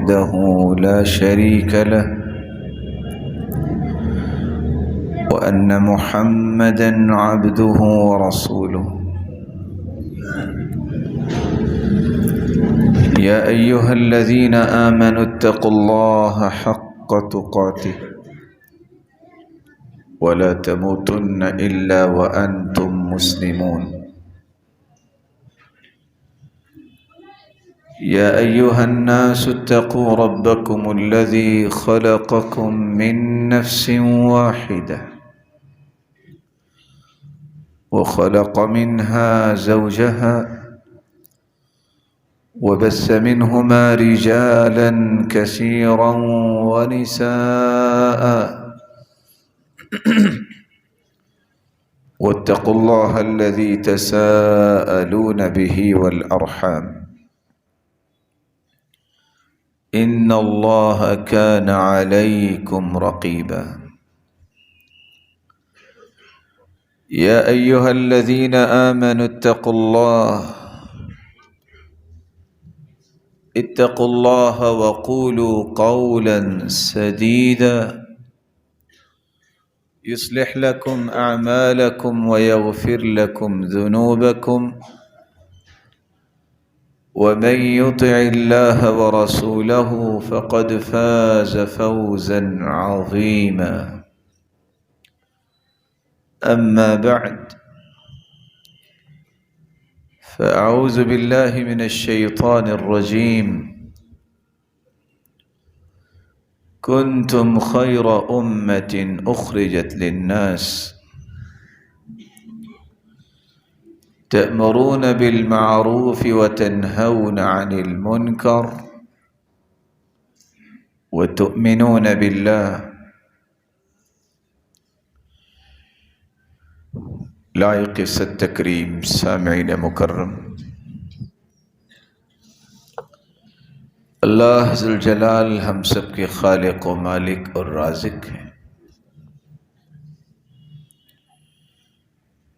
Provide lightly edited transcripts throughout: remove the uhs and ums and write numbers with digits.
وحده لا شريك له وأن محمدًا عبده ورسوله يا أيها الذين آمنوا اتقوا الله حق تقاته ولا تموتن إلا وأنتم مسلمون يا أيها الناس اتقوا ربكم الذي خلقكم من نفس واحدة وخلق منها زوجها وبث منهما رجالا كثيرا ونساء واتقوا الله الذي تساءلون به والأرحام إن الله كان عليكم رقيبا يا أيها الذين آمنوا اتقوا الله وقولوا قولا سديدا يصلح لكم أعمالكم ويغفر لكم ذنوبكم ومن يطع الله ورسوله فقد فاز فوزا عظيما أما بعد فأعوذ بالله من الشيطان الرجيم كنتم خير أمة أخرجت للناس تأمرون بالمعروف وتنهون عن المنكر وتؤمنون بالله لائق التکریم سامعین مکرم، اللہ ذوالجلال ہم سب کے خالق و مالک اور رازق ہیں۔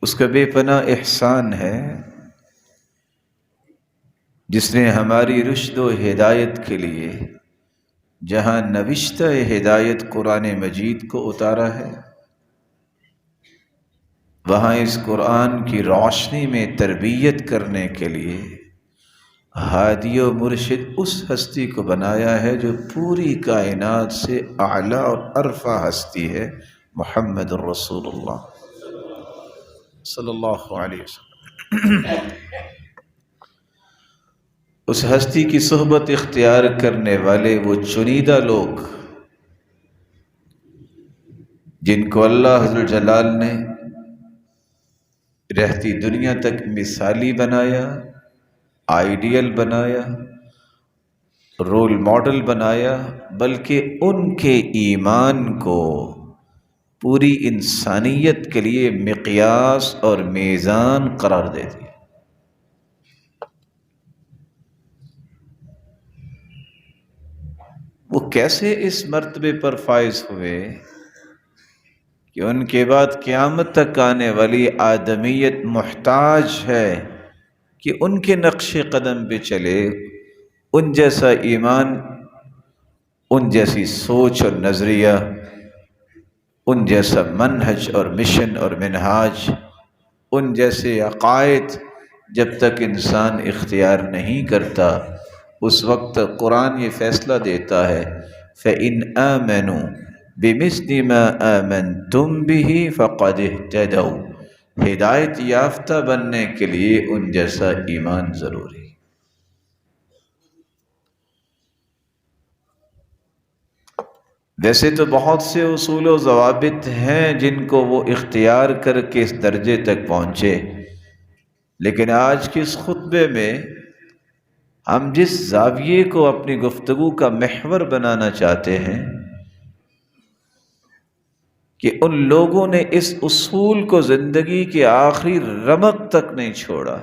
اس کا بے پناہ احسان ہے جس نے ہماری رشد و ہدایت کے لیے جہاں نوشتہ ہدایت قرآن مجید کو اتارا ہے، وہاں اس قرآن کی روشنی میں تربیت کرنے کے لیے ہادی و مرشد اس ہستی کو بنایا ہے جو پوری کائنات سے اعلیٰ اور ارفع ہستی ہے، محمد الرسول اللہ صلی اللہ علیہ وسلم۔ اس ہستی کی صحبت اختیار کرنے والے وہ چنیدہ لوگ جن کو اللہ ذوالجلال نے رہتی دنیا تک مثالی بنایا، آئیڈیل بنایا، رول ماڈل بنایا، بلکہ ان کے ایمان کو پوری انسانیت کے لیے مقیاس اور میزان قرار دے دیا۔ وہ کیسے اس مرتبے پر فائز ہوئے کہ ان کے بعد قیامت تک آنے والی آدمیت محتاج ہے کہ ان کے نقش قدم پہ چلے، ان جیسا ایمان، ان جیسی سوچ اور نظریہ، ان جیسا منہج اور مشن اور منہاج، ان جیسے عقائد جب تک انسان اختیار نہیں کرتا، اس وقت قرآن یہ فیصلہ دیتا ہے فَإِنْ آمَنُوا بِمِثْلِ مَا آمَنْتُمْ بِهِ فَقَدِ اهْتَدَوْا۔ ہدایت یافتہ بننے کے لیے ان جیسا ایمان ضروری۔ ویسے تو بہت سے اصول و ضوابط ہیں جن کو وہ اختیار کر کے اس درجے تک پہنچے، لیکن آج کے اس خطبے میں ہم جس زاویے کو اپنی گفتگو کا محور بنانا چاہتے ہیں کہ ان لوگوں نے اس اصول کو زندگی کے آخری رمق تک نہیں چھوڑا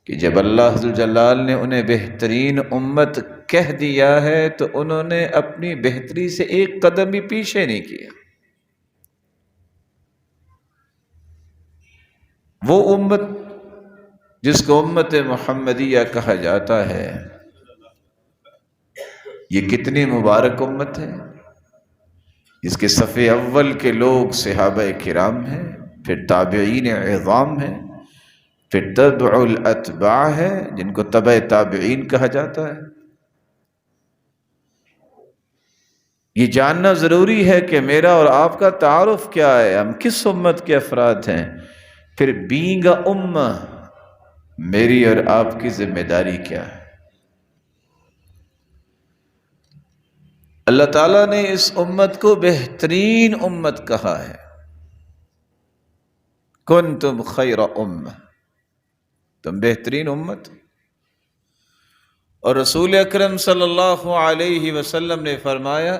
کہ جب اللہ ذوالجلال نے انہیں بہترین امت کہہ دیا ہے تو انہوں نے اپنی بہتری سے ایک قدم بھی پیچھے نہیں کیا۔ وہ امت جس کو امت محمدیہ کہا جاتا ہے، یہ کتنی مبارک امت ہے، اس کے صف اول کے لوگ صحابہ کرام ہیں، پھر تابعین عظام ہیں، پھر تبع الاتباع ہے جن کو تبع تابعین کہا جاتا ہے۔ یہ جاننا ضروری ہے کہ میرا اور آپ کا تعارف کیا ہے، ہم کس امت کے افراد ہیں، پھر بینگ امہ میری اور آپ کی ذمہ داری کیا ہے۔ اللہ تعالیٰ نے اس امت کو بہترین امت کہا ہے، کنتم خیر امہ، تم بہترین امت۔ اور رسول اکرم صلی اللہ علیہ وسلم نے فرمایا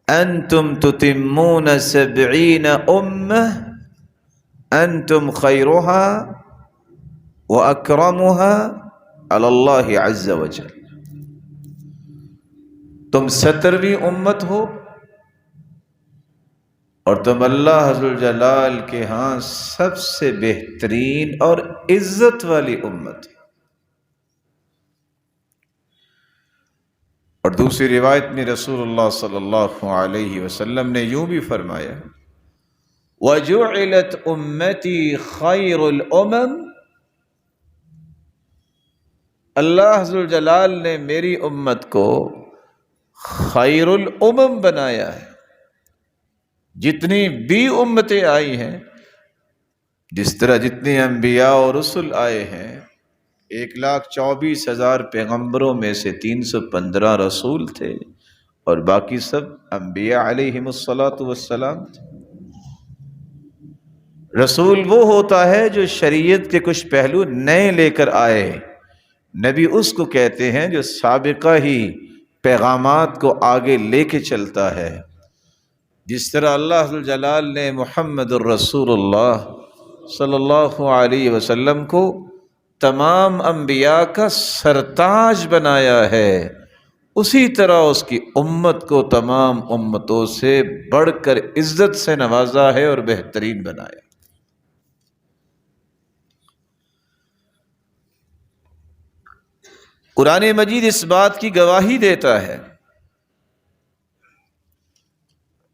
انتم تتمون 70 امہ انتم خیرها واکرمها علی اللہ عز وجل، تم 70ویں امت ہو اور تم اللہ ذوالجلال کے ہاں سب سے بہترین اور عزت والی امت۔ اور دوسری روایت میں رسول اللہ صلی اللہ علیہ وسلم نے یوں بھی فرمایا وَجُعِلَتْ أُمَّتِي خَيْرُ الْأُمَمِ، اللہ ذوالجلال نے میری امت کو خیر الامم بنایا ہے۔ جتنی بھی امتیں آئی ہیں، جس طرح جتنے انبیاء اور رسل آئے ہیں، 1,24,000 پیغمبروں میں سے 315 رسول تھے اور باقی سب انبیاء علیہم الصلاۃ تھے۔ رسول وہ ہوتا ہے جو شریعت کے کچھ پہلو نئے لے کر آئے، نبی اس کو کہتے ہیں جو سابقہ ہی پیغامات کو آگے لے کے چلتا ہے۔ جس طرح اللہ جلال نے محمد الرسول اللہ صلی اللہ علیہ وسلم کو تمام انبیاء کا سرتاج بنایا ہے، اسی طرح اس کی امت کو تمام امتوں سے بڑھ کر عزت سے نوازا ہے اور بہترین بنایا۔ قرآن مجید اس بات کی گواہی دیتا ہے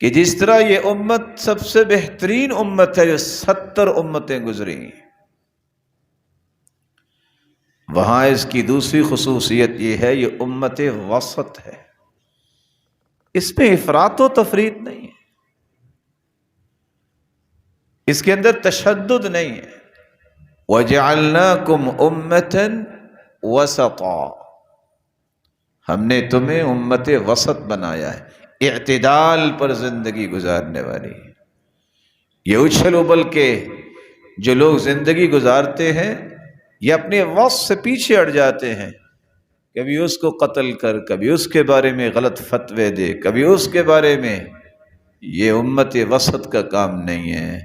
کہ جس طرح یہ امت سب سے بہترین امت ہے، جو 70 امتیں گزری ہیں، وہاں اس کی دوسری خصوصیت یہ ہے یہ امت وسط ہے، اس میں افراط و تفریط نہیں ہے، اس کے اندر تشدد نہیں ہے۔ وَجَعَلْنَاكُمْ أُمَّةً وَسَطًا، ہم نے تمہیں امت وسط بنایا ہے، اعتدال پر زندگی گزارنے والی۔ یہ اچھل ابل کے جو لوگ زندگی گزارتے ہیں یہ اپنے وصف سے پیچھے ہٹ جاتے ہیں، کبھی اس کو قتل کر، کبھی اس کے بارے میں غلط فتوے دے، کبھی اس کے بارے میں۔ یہ امت وسط کا کام نہیں ہے،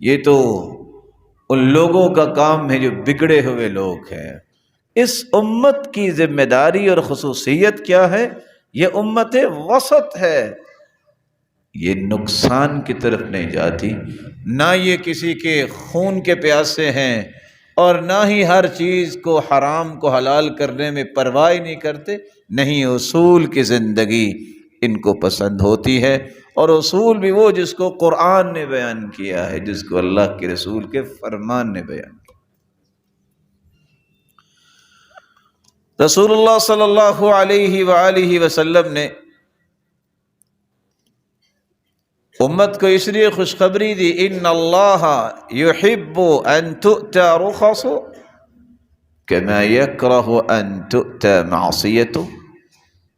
یہ تو ان لوگوں کا کام ہے جو بگڑے ہوئے لوگ ہیں۔ اس امت کی ذمہ داری اور خصوصیت کیا ہے؟ یہ امت وسط ہے، یہ نقصان کی طرف نہیں جاتی، نہ یہ کسی کے خون کے پیاسے ہیں، اور نہ ہی ہر چیز کو حرام کو حلال کرنے میں پرواہ نہیں کرتے، نہیں، اصول کی زندگی ان کو پسند ہوتی ہے، اور اصول بھی وہ جس کو قرآن نے بیان کیا ہے، جس کو اللہ کے رسول کے فرمان نے بیان کیا۔ رسول اللہ صلی اللہ علیہ وآلہ وسلم نے امت کو اس لیے خوشخبری دی، ان اللہ یحب ان تؤتى رخص کما یکرہ ان تؤتى معصیتہ،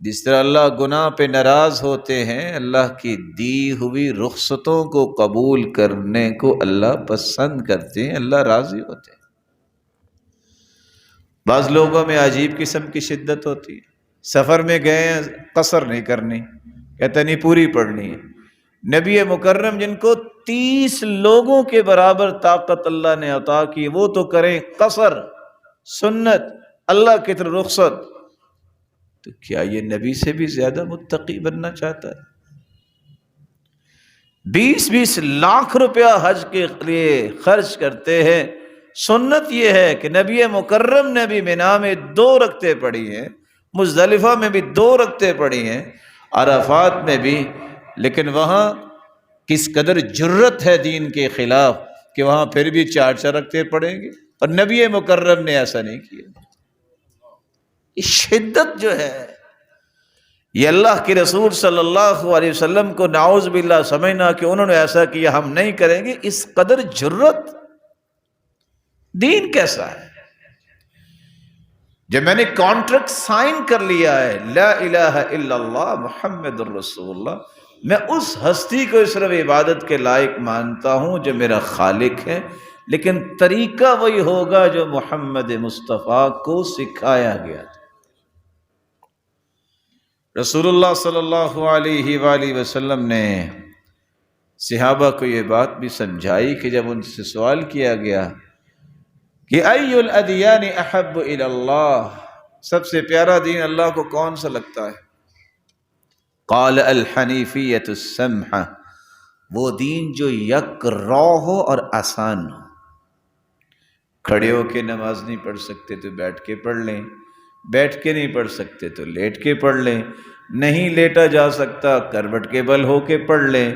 جس طرح اللہ گناہ پہ ناراض ہوتے ہیں، اللہ کی دی ہوئی رخصتوں کو قبول کرنے کو اللہ پسند کرتے ہیں، اللہ راضی ہوتے ہیں۔ بعض لوگوں میں عجیب قسم کی شدت ہوتی ہے، سفر میں گئے ہیں، قصر نہیں کرنی، کہتے نہیں پوری پڑھنی ہے۔ نبی مکرم جن کو 30 لوگوں کے برابر طاقت اللہ نے عطا کی، وہ تو کریں قصر، سنت، اللہ کی طرف رخصت، تو کیا یہ نبی سے بھی زیادہ متقی بننا چاہتا ہے؟ 20 لاکھ روپیہ حج کے لیے خرچ کرتے ہیں، سنت یہ ہے کہ نبی مکرم نے بھی مینا میں 2 رکعتیں پڑھی ہیں، مزدلفہ میں بھی 2 رکعتیں پڑھی ہیں، عرفات میں بھی، لیکن وہاں کس قدر جرت ہے دین کے خلاف کہ وہاں پھر بھی 4 رکعتیں پڑھیں گے، اور نبی مکرم نے ایسا نہیں کیا۔ یہ شدت جو ہے، یہ اللہ کے رسول صلی اللہ علیہ وسلم کو نعوذ باللہ سمجھنا کہ انہوں نے ایسا کیا ہم نہیں کریں گے، اس قدر جرت۔ دین کیسا ہے؟ جب میں نے کانٹریکٹ سائن کر لیا ہے لا الہ الا اللہ محمد الرسول اللہ، میں اس ہستی کو صرف عبادت کے لائق مانتا ہوں جو میرا خالق ہے، لیکن طریقہ وہی ہوگا جو محمد مصطفیٰ کو سکھایا گیا تھا۔ رسول اللہ صلی اللہ علیہ وآلہ وسلم نے صحابہ کو یہ بات بھی سمجھائی کہ جب ان سے سوال کیا گیا کہ ای الادیان احب الی اللہ، سب سے پیارا دین اللہ کو کون سا لگتا ہے؟ قال الحنیفیۃ السمحہ، وہ دین جو یک رو ہو اور آسان ہو۔ کھڑے ہو کے نماز نہیں پڑھ سکتے تو بیٹھ کے پڑھ لیں، بیٹھ کے نہیں پڑھ سکتے تو لیٹ کے پڑھ لیں، نہیں لیٹا جا سکتا کروٹ کے بل ہو کے پڑھ لیں،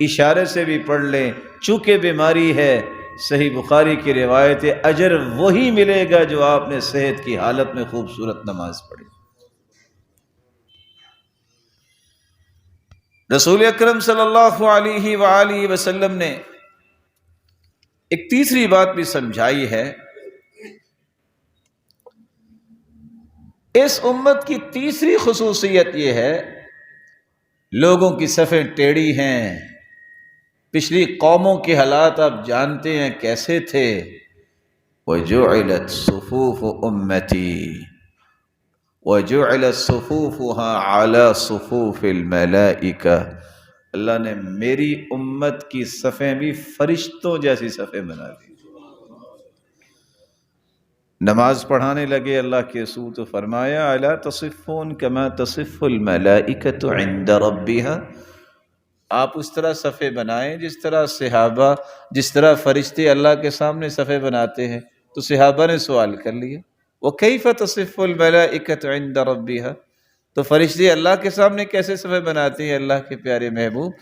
اشارے سے بھی پڑھ لیں، چونکہ بیماری ہے۔ صحیح بخاری کی روایت ہے، اجر وہی ملے گا جو آپ نے صحت کی حالت میں خوبصورت نماز پڑھی۔ رسول اکرم صلی اللہ علیہ وآلہ وسلم نے ایک تیسری بات بھی سمجھائی ہے۔ اس امت کی تیسری خصوصیت یہ ہے، لوگوں کی صفیں ٹیڑھی ہیں۔ پچھلی قوموں کے حالات آپ جانتے ہیں کیسے تھے۔ وَجُعِلَتْ صُفُوفُ أُمَّتِي وَجُعِلَتْ صُفُوفُهَا عَلَى صُفُوفِ الْمَلَائِكَةِ، اللہ نے میری امت کی صفیں بھی فرشتوں جیسی صفیں بنا دی۔ نماز پڑھانے لگے اللہ کے رسول تو فرمایا الا تصفون کما تصف الملائکۃ عند ربها، آپ اس طرح صفیں بنائیں جس طرح صحابہ، جس طرح فرشتے اللہ کے سامنے صفیں بناتے ہیں۔ تو صحابہ نے سوال کر لیا وَكَيْفَ تَصِفُّ الْمَلَائِكَةُ عِنْدَ رَبِّهَا، تو فرشتے اللہ کے سامنے کیسے صفیں بناتے ہیں اللہ کے پیارے محبوب؟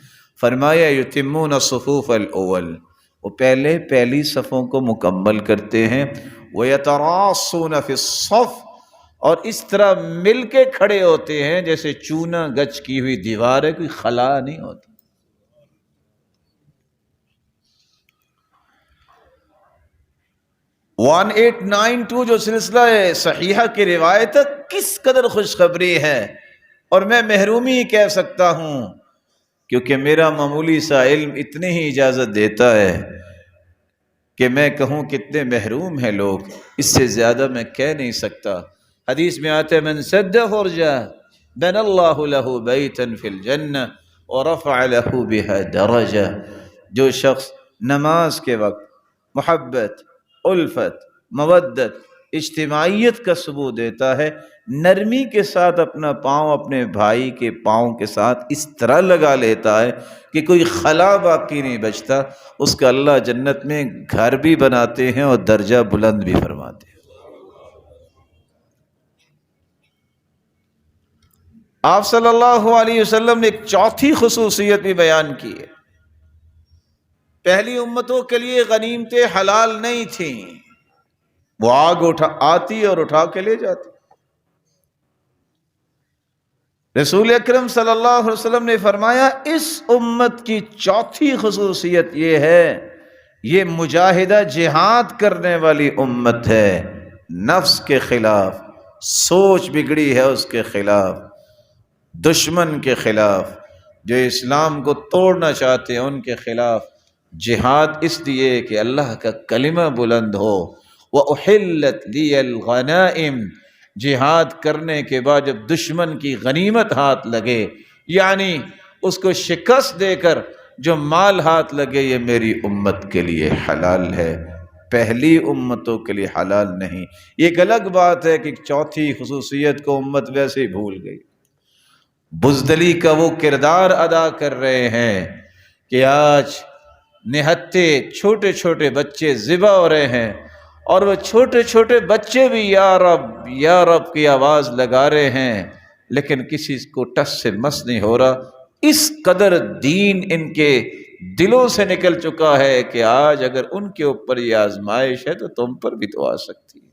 فرمایا یتمون الصفوف الاول، وہ پہلی صفوں کو مکمل کرتے ہیں، وَيَتَرَاصُونَ فِي الصَّفِّ، اور اس طرح مل کے کھڑے ہوتے ہیں جیسے چونا گچ کی ہوئی دیوار ہے، کوئی خلا نہیں ہوتا۔ 1892 جو سلسلہ صحیحہ کی روایت ہے، کس قدر خوشخبری ہے، اور میں محرومی کہہ سکتا ہوں کیونکہ میرا معمولی سا علم اتنی ہی اجازت دیتا ہے کہ میں کہوں کتنے محروم ہیں لوگ، اس سے زیادہ میں کہہ نہیں سکتا۔ حدیث میں آتا ہے من سد فرجہ بنى اللہ له بیتا فی الجنہ ورفع له بها درجہ، جو شخص نماز کے وقت محبت، الفت، مودت، اجتماعیت کا ثبوت دیتا ہے، نرمی کے ساتھ اپنا پاؤں اپنے بھائی کے پاؤں کے ساتھ اس طرح لگا لیتا ہے کہ کوئی خلا باقی نہیں بچتا، اس کا اللہ جنت میں گھر بھی بناتے ہیں اور درجہ بلند بھی فرماتے ہیں۔ آپ صلی اللہ علیہ وسلم نے ایک چوتھی خصوصیت بھی بیان کی ہے۔ پہلی امتوں کے لیے غنیمتیں حلال نہیں تھیں، وہ آگ آتی اور اٹھا کے لے جاتی۔ رسول اکرم صلی اللہ علیہ وسلم نے فرمایا اس امت کی چوتھی خصوصیت یہ ہے، یہ مجاہدہ جہاد کرنے والی امت ہے، نفس کے خلاف، سوچ بگڑی ہے اس کے خلاف، دشمن کے خلاف، جو اسلام کو توڑنا چاہتے ہیں ان کے خلاف جہاد، اس لیے کہ اللہ کا کلمہ بلند ہو۔ وَأُحِلَّتْ لِيَ الْغَنَائِمُ، جہاد کرنے کے بعد جب دشمن کی غنیمت ہاتھ لگے، یعنی اس کو شکست دے کر جو مال ہاتھ لگے، یہ میری امت کے لیے حلال ہے، پہلی امتوں کے لیے حلال نہیں۔ یہ ایک الگ بات ہے کہ چوتھی خصوصیت کو امت ویسے ہی بھول گئی، بزدلی کا وہ کردار ادا کر رہے ہیں کہ آج نہتے چھوٹے چھوٹے بچے ذبح ہو رہے ہیں، اور وہ چھوٹے چھوٹے بچے بھی یا رب کی آواز لگا رہے ہیں، لیکن کسی کو ٹس سے مس نہیں ہو رہا۔ اس قدر دین ان کے دلوں سے نکل چکا ہے کہ آج اگر ان کے اوپر یہ آزمائش ہے تو تم پر بھی تو آ سکتی ہے۔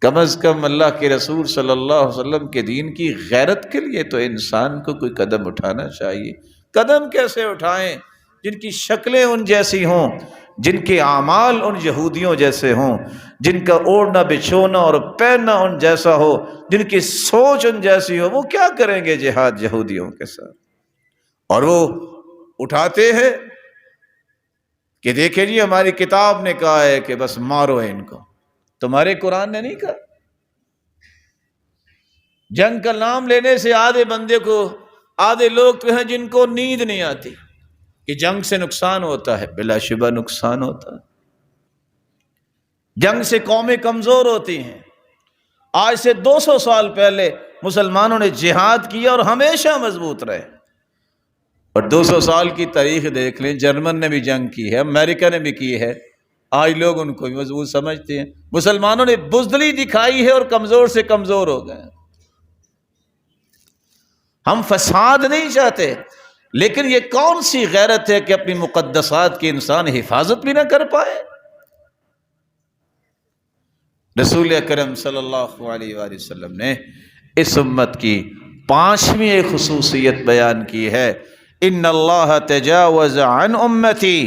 کم از کم اللہ کے رسول صلی اللہ علیہ وسلم کے دین کی غیرت کے لیے تو انسان کو کوئی قدم اٹھانا چاہیے۔ قدم کیسے اٹھائیں جن کی شکلیں ان جیسی ہوں، جن کے اعمال ان یہودیوں جیسے ہوں، جن کا اوڑھنا بچھونا اور پہننا ان جیسا ہو، جن کی سوچ ان جیسی ہو۔ وہ کیا کریں گے جہاد یہودیوں کے ساتھ؟ اور وہ اٹھاتے ہیں کہ دیکھیں جی ہماری کتاب نے کہا ہے کہ بس مارو ان کو، تمہارے قرآن نے نہیں کہا۔ جنگ کا نام لینے سے آدھے لوگ تو ہیں جن کو نیند نہیں آتی کہ جنگ سے نقصان ہوتا ہے۔ بلا شبہ نقصان ہوتا ہے، جنگ سے قومیں کمزور ہوتی ہیں۔ آج سے 200 سال پہلے مسلمانوں نے جہاد کیا اور ہمیشہ مضبوط رہے، اور 200 سال کی تاریخ دیکھ لیں، جرمن نے بھی جنگ کی ہے، امریکہ نے بھی کی ہے، آج لوگ ان کو بھی مضبوط سمجھتے ہیں۔ مسلمانوں نے بزدلی دکھائی ہے اور کمزور سے کمزور ہو گئے۔ ہم فساد نہیں چاہتے، لیکن یہ کون سی غیرت ہے کہ اپنی مقدسات کی انسان حفاظت بھی نہ کر پائے؟ رسول اکرم صلی اللہ علیہ وآلہ وسلم نے اس امت کی 5ویں ایک خصوصیت بیان کی ہے، ان اللہ تجاوز عن امتی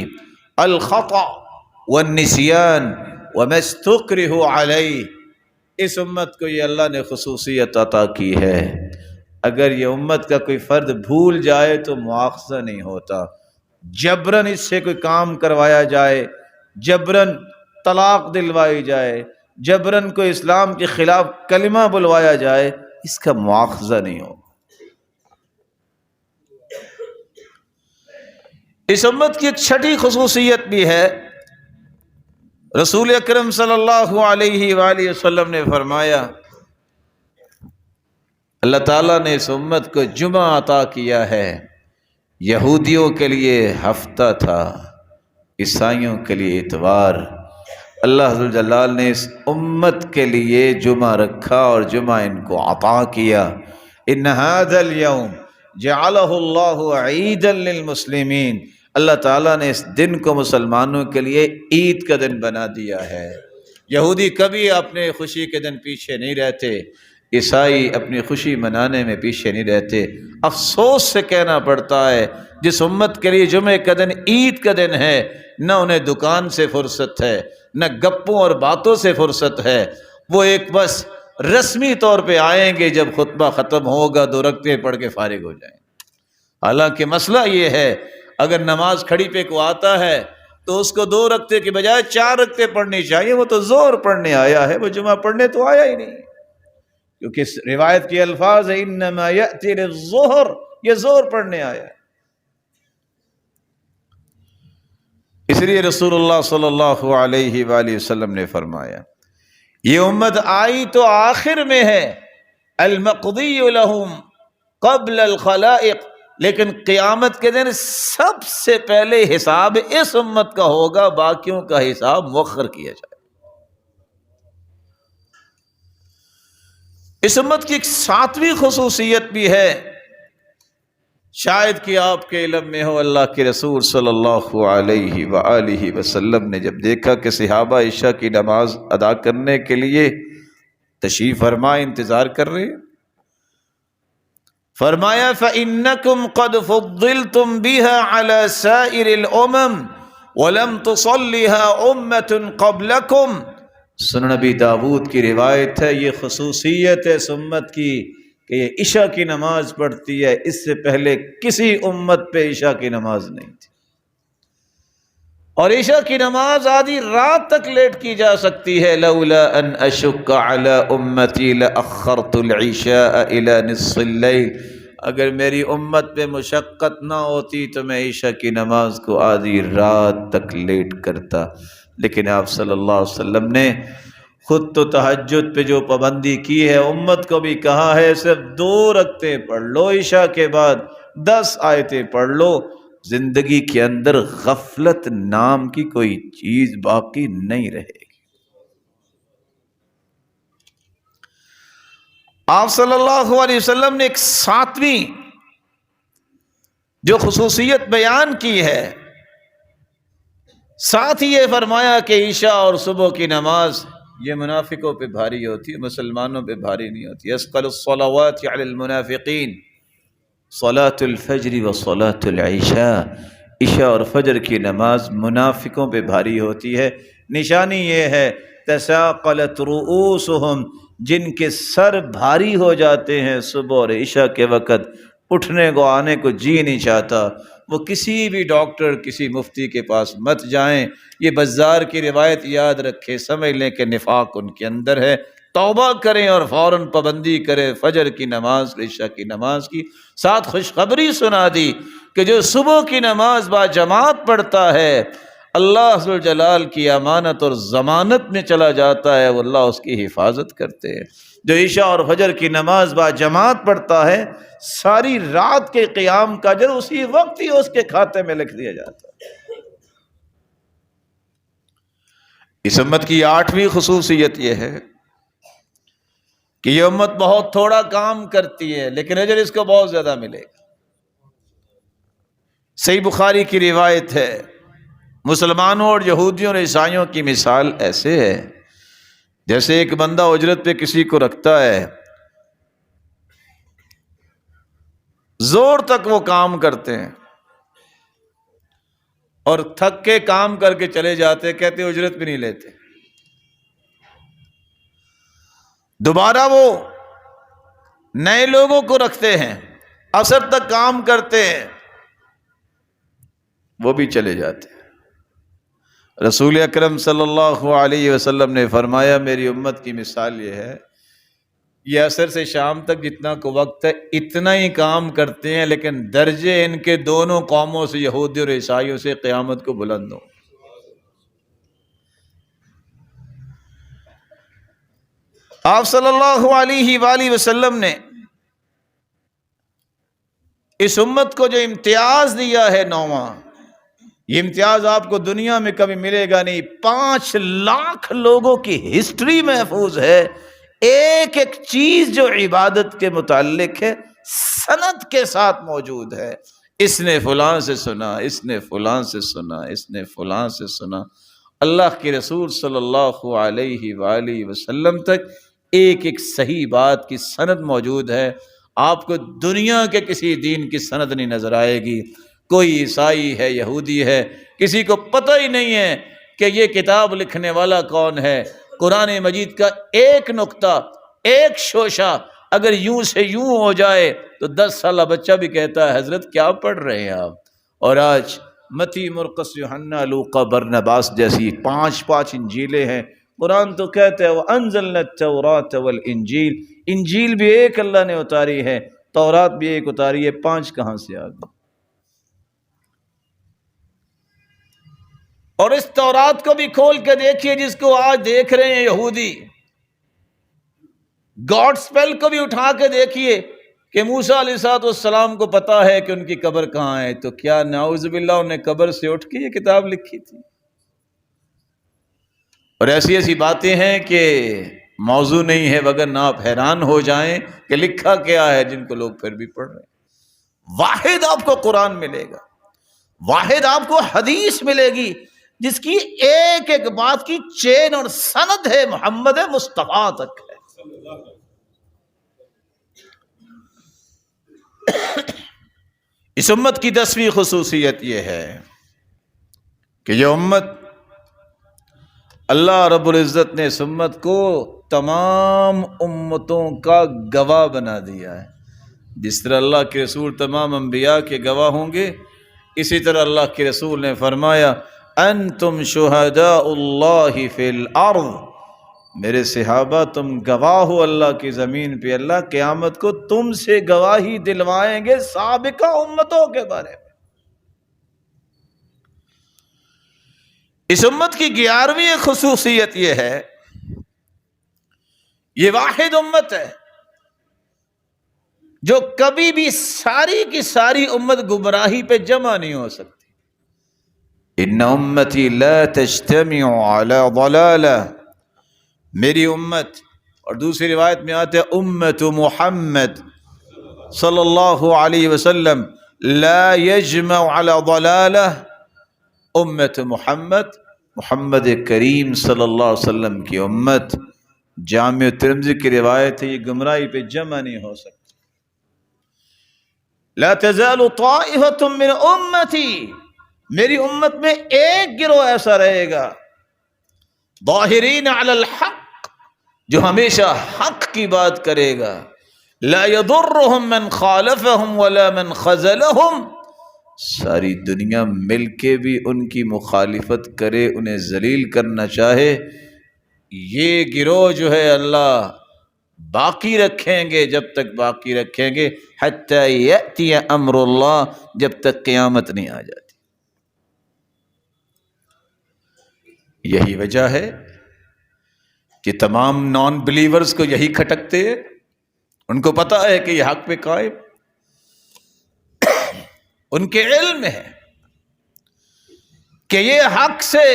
الخطأ والنسیان وما استکرہ علیہ۔ اس امت کو یہ اللہ نے خصوصیت عطا کی ہے، اگر یہ امت کا کوئی فرد بھول جائے تو مواخذہ نہیں ہوتا، جبراً اس سے کوئی کام کروایا جائے، جبراً طلاق دلوائی جائے، جبراً کوئی اسلام کے خلاف کلمہ بلوایا جائے، اس کا مواخذہ نہیں ہوگا۔ اس امت کی ایک چھٹی خصوصیت بھی ہے، رسول اکرم صلی اللہ علیہ وآلہ وسلم نے فرمایا، اللہ تعالیٰ نے اس امت کو جمعہ عطا کیا ہے۔ یہودیوں کے لیے ہفتہ تھا، عیسائیوں کے لیے اتوار۔ اللہ ذوالجلال نے اس امت کے لیے جمعہ رکھا اور جمعہ ان کو عطا کیا۔ ان ھذا اليوم جعلہ اللہ عیدا للمسلمین، اللہ تعالیٰ نے اس دن کو مسلمانوں کے لیے عید کا دن بنا دیا ہے۔ یہودی کبھی اپنے خوشی کے دن پیچھے نہیں رہتے، عیسائی اپنی خوشی منانے میں پیچھے نہیں رہتے۔ افسوس سے کہنا پڑتا ہے، جس امت کے لیے جمعہ کا دن عید کا دن ہے، نہ انہیں دکان سے فرصت ہے، نہ گپوں اور باتوں سے فرصت ہے۔ وہ ایک بس رسمی طور پہ آئیں گے جب خطبہ ختم ہوگا، 2 رکعتیں پڑھ کے فارغ ہو جائیں۔ حالانکہ مسئلہ یہ ہے، اگر نماز کھڑی پہ کو آتا ہے تو اس کو 2 رکعتیں کی بجائے 4 رکعتیں پڑھنی چاہیے۔ وہ تو زور پڑھنے آیا ہے، وہ جمعہ پڑھنے تو آیا ہی نہیں، کیونکہ اس روایت کے الفاظ ہیں انما یأتی للظہر، یہ زور پڑھنے آیا ہے۔ اس لیے رسول اللہ صلی اللہ علیہ وآلہ وسلم نے فرمایا، یہ امت آئی تو آخر میں ہے، المقضی لہم قبل الخلائق، لیکن قیامت کے دن سب سے پہلے حساب اس امت کا ہوگا، باقیوں کا حساب مؤخر کیا جائے۔ اس امت کی ایک 7ویں خصوصیت بھی ہے، شاید کہ آپ کے علم میں ہو۔ اللہ کے رسول صلی اللہ علیہ وآلہ وسلم نے جب دیکھا کہ صحابہ عشاء کی نماز ادا کرنے کے لیے تشریف فرما انتظار کر رہے ہیں، فرمایا فَإِنَّكُمْ قَدْ فُضِّلْتُمْ بِهَا عَلَى سَائِرِ الْأُمَمِ وَلَمْ تُصَلِّهَا أُمَّةٌ قَبْلَكُمْ۔ سنن نبی داؤد کی روایت ہے، یہ خصوصیت ہے اس امت کی کہ یہ عشاء کی نماز پڑھتی ہے، اس سے پہلے کسی امت پہ عشاء کی نماز نہیں تھی، اور عشاء کی نماز آدھی رات تک لیٹ کی جا سکتی ہے۔ لولا ان اشق علی امتی لأخرت العشاء الى نصف اللیل، اگر میری امت پہ مشقت نہ ہوتی تو میں عشاء کی نماز کو آدھی رات تک لیٹ کرتا، لیکن آپ صلی اللہ علیہ وسلم نے خود تو تہجد پہ جو پابندی کی ہے، امت کو بھی کہا ہے صرف 2 رکعتیں پڑھ لو، عشاء کے بعد 10 آیتیں پڑھ لو، زندگی کے اندر غفلت نام کی کوئی چیز باقی نہیں رہے گی۔ آپ صلی اللہ علیہ وسلم نے ایک ساتویں جو خصوصیت بیان کی ہے، ساتھ ہی یہ فرمایا کہ عشاء اور صبح کی نماز یہ منافقوں پہ بھاری ہوتی ہے، مسلمانوں پہ بھاری نہیں ہوتی۔ اثقل الصلوات علی المنافقین صلاۃ الفجر و صلاۃ العشاء، عشاء اور فجر کی نماز منافقوں پہ بھاری ہوتی ہے۔ نشانی یہ ہے تثاقلت رؤوسہم، جن کے سر بھاری ہو جاتے ہیں صبح اور عشاء کے وقت، اٹھنے کو آنے کو جی نہیں چاہتا، وہ کسی بھی ڈاکٹر کسی مفتی کے پاس مت جائیں۔ یہ بزار کی روایت یاد رکھے، سمجھ لیں کہ نفاق ان کے اندر ہے، توبہ کریں اور فوراً پابندی کریں فجر کی نماز عشاء کی نماز کی۔ ساتھ خوشخبری سنا دی کہ جو صبح کی نماز با جماعت پڑھتا ہے، اللہ ذوالجلال کی امانت اور ضمانت میں چلا جاتا ہے، وہ اللہ اس کی حفاظت کرتے ہیں۔ جو عشاء اور فجر کی نماز با جماعت پڑھتا ہے، ساری رات کے قیام کا اجر اسی وقت ہی اس کے کھاتے میں لکھ دیا جاتا ہے۔ اس امت کی 8ویں خصوصیت یہ ہے کہ یہ امت بہت تھوڑا کام کرتی ہے لیکن اجر اس کو بہت زیادہ ملے گا۔ صحیح بخاری کی روایت ہے، مسلمانوں اور یہودیوں اور عیسائیوں کی مثال ایسے ہے جیسے ایک بندہ اجرت پہ کسی کو رکھتا ہے، زور تک وہ کام کرتے ہیں اور تھک کے کام کر کے چلے جاتے، کہتے اجرت بھی نہیں لیتے۔ دوبارہ وہ نئے لوگوں کو رکھتے ہیں، عصر تک کام کرتے ہیں، وہ بھی چلے جاتے ہیں۔ رسول اکرم صلی اللہ علیہ وسلم نے فرمایا میری امت کی مثال یہ ہے، یہ عصر سے شام تک جتنا کو وقت ہے اتنا ہی کام کرتے ہیں، لیکن درجے ان کے دونوں قوموں سے، یہودی اور عیسائیوں سے، قیامت کو بلند ہو۔ آپ صلی اللہ علیہ وآلہ وسلم نے اس امت کو جو امتیاز دیا ہے 9واں، یہ امتیاز آپ کو دنیا میں کبھی ملے گا نہیں۔ 5 لاکھ لوگوں کی ہسٹری محفوظ ہے، ایک ایک چیز جو عبادت کے متعلق ہے سند کے ساتھ موجود ہے۔ اس نے فلاں سے سنا، اس نے فلاں سے سنا، اس نے فلاں سے سنا۔ اللہ کے رسول صلی اللہ علیہ وآلہ وسلم تک ایک ایک صحیح بات کی سند موجود ہے۔ آپ کو دنیا کے کسی دین کی سند نہیں نظر آئے گی۔ کوئی عیسائی ہے، یہودی ہے، کسی کو پتہ ہی نہیں ہے کہ یہ کتاب لکھنے والا کون ہے۔ قرآن مجید کا ایک نقطہ، ایک شوشہ اگر یوں سے یوں ہو جائے تو 10 سالہ بچہ بھی کہتا ہے حضرت کیا پڑھ رہے ہیں آپ۔ اور آج متی، مرقس، یوحنا، لوقا، برنباس جیسی 5 انجیلیں ہیں۔ قرآن تو کہتا ہے وَأَنزَلْنَا التَّوْرَاةَ وَالْإِنجِيلَ، انجیل بھی ایک اللہ نے اتاری ہے، تورات بھی ایک اتاری ہے، 5 کہاں سے آ گئے؟ اور اس تورات کو بھی کھول کے دیکھیے جس کو آج دیکھ رہے ہیں یہودی، گاڈ سپیل کو بھی اٹھا کے دیکھیے کہ موسیٰ علیہ السلام کو پتا ہے کہ ان کی قبر کہاں ہے، تو کیا نعوذ باللہ انہیں قبر سے اٹھ کے یہ کتاب لکھی تھی؟ اور ایسی ایسی باتیں ہیں کہ موضوع نہیں ہے، وگرنہ آپ حیران ہو جائیں کہ لکھا کیا ہے، جن کو لوگ پھر بھی پڑھ رہے ہیں۔ واحد آپ کو قرآن ملے گا، واحد آپ کو حدیث ملے گی جس کی ایک ایک بات کی چین اور سند ہے، محمد مصطفیٰ تک ہے۔ اس امت کی 10ویں خصوصیت یہ ہے کہ یہ امت، اللہ رب العزت نے اس امت کو تمام امتوں کا گواہ بنا دیا ہے۔ جس طرح اللہ کے رسول تمام انبیاء کے گواہ ہوں گے، اسی طرح اللہ کے رسول نے فرمایا انتم شہداء اللہ فی الارض، میرے صحابہ تم گواہ ہو اللہ کی زمین پہ، اللہ قیامت کو تم سے گواہی دلوائیں گے سابقہ امتوں کے بارے میں۔ اس امت کی 11ویں خصوصیت یہ ہے، یہ واحد امت ہے جو کبھی بھی ساری کی ساری امت گمراہی پہ جمع نہیں ہو سکتی۔ ان امتی لا تجتمع علی ضلالہ، میری امت اور دوسری روایت میں آتا ہے امت محمد صلی اللہ علیہ وسلم لا یجمع علی ضلالہ، امت محمد، محمد کریم صلی اللہ علیہ وسلم کی امت، جامع ترمذی کی روایت ہے، یہ گمراہی پہ جمع نہیں ہو سکتی۔ لا تزال طائفۃ من امتی، میری امت میں ایک گروہ ایسا رہے گا ظاہرین علی الحق، جو ہمیشہ حق کی بات کرے گا، لا يضرهم من خالفهم ولا من خذلهم، ساری دنیا مل کے بھی ان کی مخالفت کرے، انہیں ذلیل کرنا چاہے، یہ گروہ جو ہے اللہ باقی رکھیں گے، جب تک باقی رکھیں گے حتی یأتی امر اللہ، جب تک قیامت نہیں آ جاتی۔ یہی وجہ ہے کہ تمام نان بلیورز کو یہی کھٹکتے ہیں، ان کو پتا ہے کہ یہ حق پہ قائم، ان کے علم ہے کہ یہ حق سے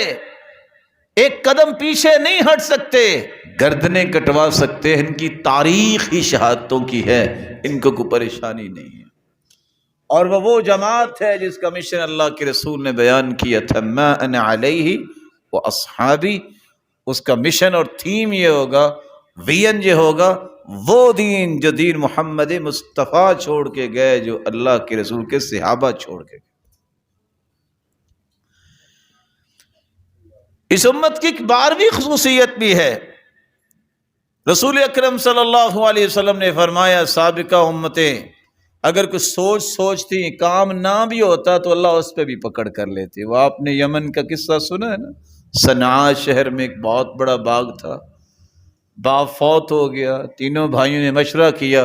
ایک قدم پیچھے نہیں ہٹ سکتے، گردنیں کٹوا سکتے ہیں، ان کی تاریخ ہی شہادتوں کی ہے، ان کو کوئی پریشانی نہیں ہے۔ اور وہ جماعت ہے جس کا مشن اللہ کے رسول نے بیان کیا تھا، ما انا علیہ واصحابی، اس کا مشن اور تھیم یہ ہوگا، وین یہ ہوگا، وہ دین جو دین محمد مصطفیٰ چھوڑ کے گئے، جو اللہ کے رسول کے صحابہ چھوڑ کے گئے۔ اس امت کی ایک 12ویں خصوصیت بھی ہے، رسول اکرم صلی اللہ علیہ وسلم نے فرمایا سابقہ امتیں اگر کچھ سوچتی کام نہ بھی ہوتا تو اللہ اس پہ بھی پکڑ کر لیتے۔ وہ آپ نے یمن کا قصہ سنا ہے نا، صنعاء شہر میں ایک بہت بڑا باغ تھا، باپ فوت ہو گیا، تینوں بھائیوں نے مشورہ کیا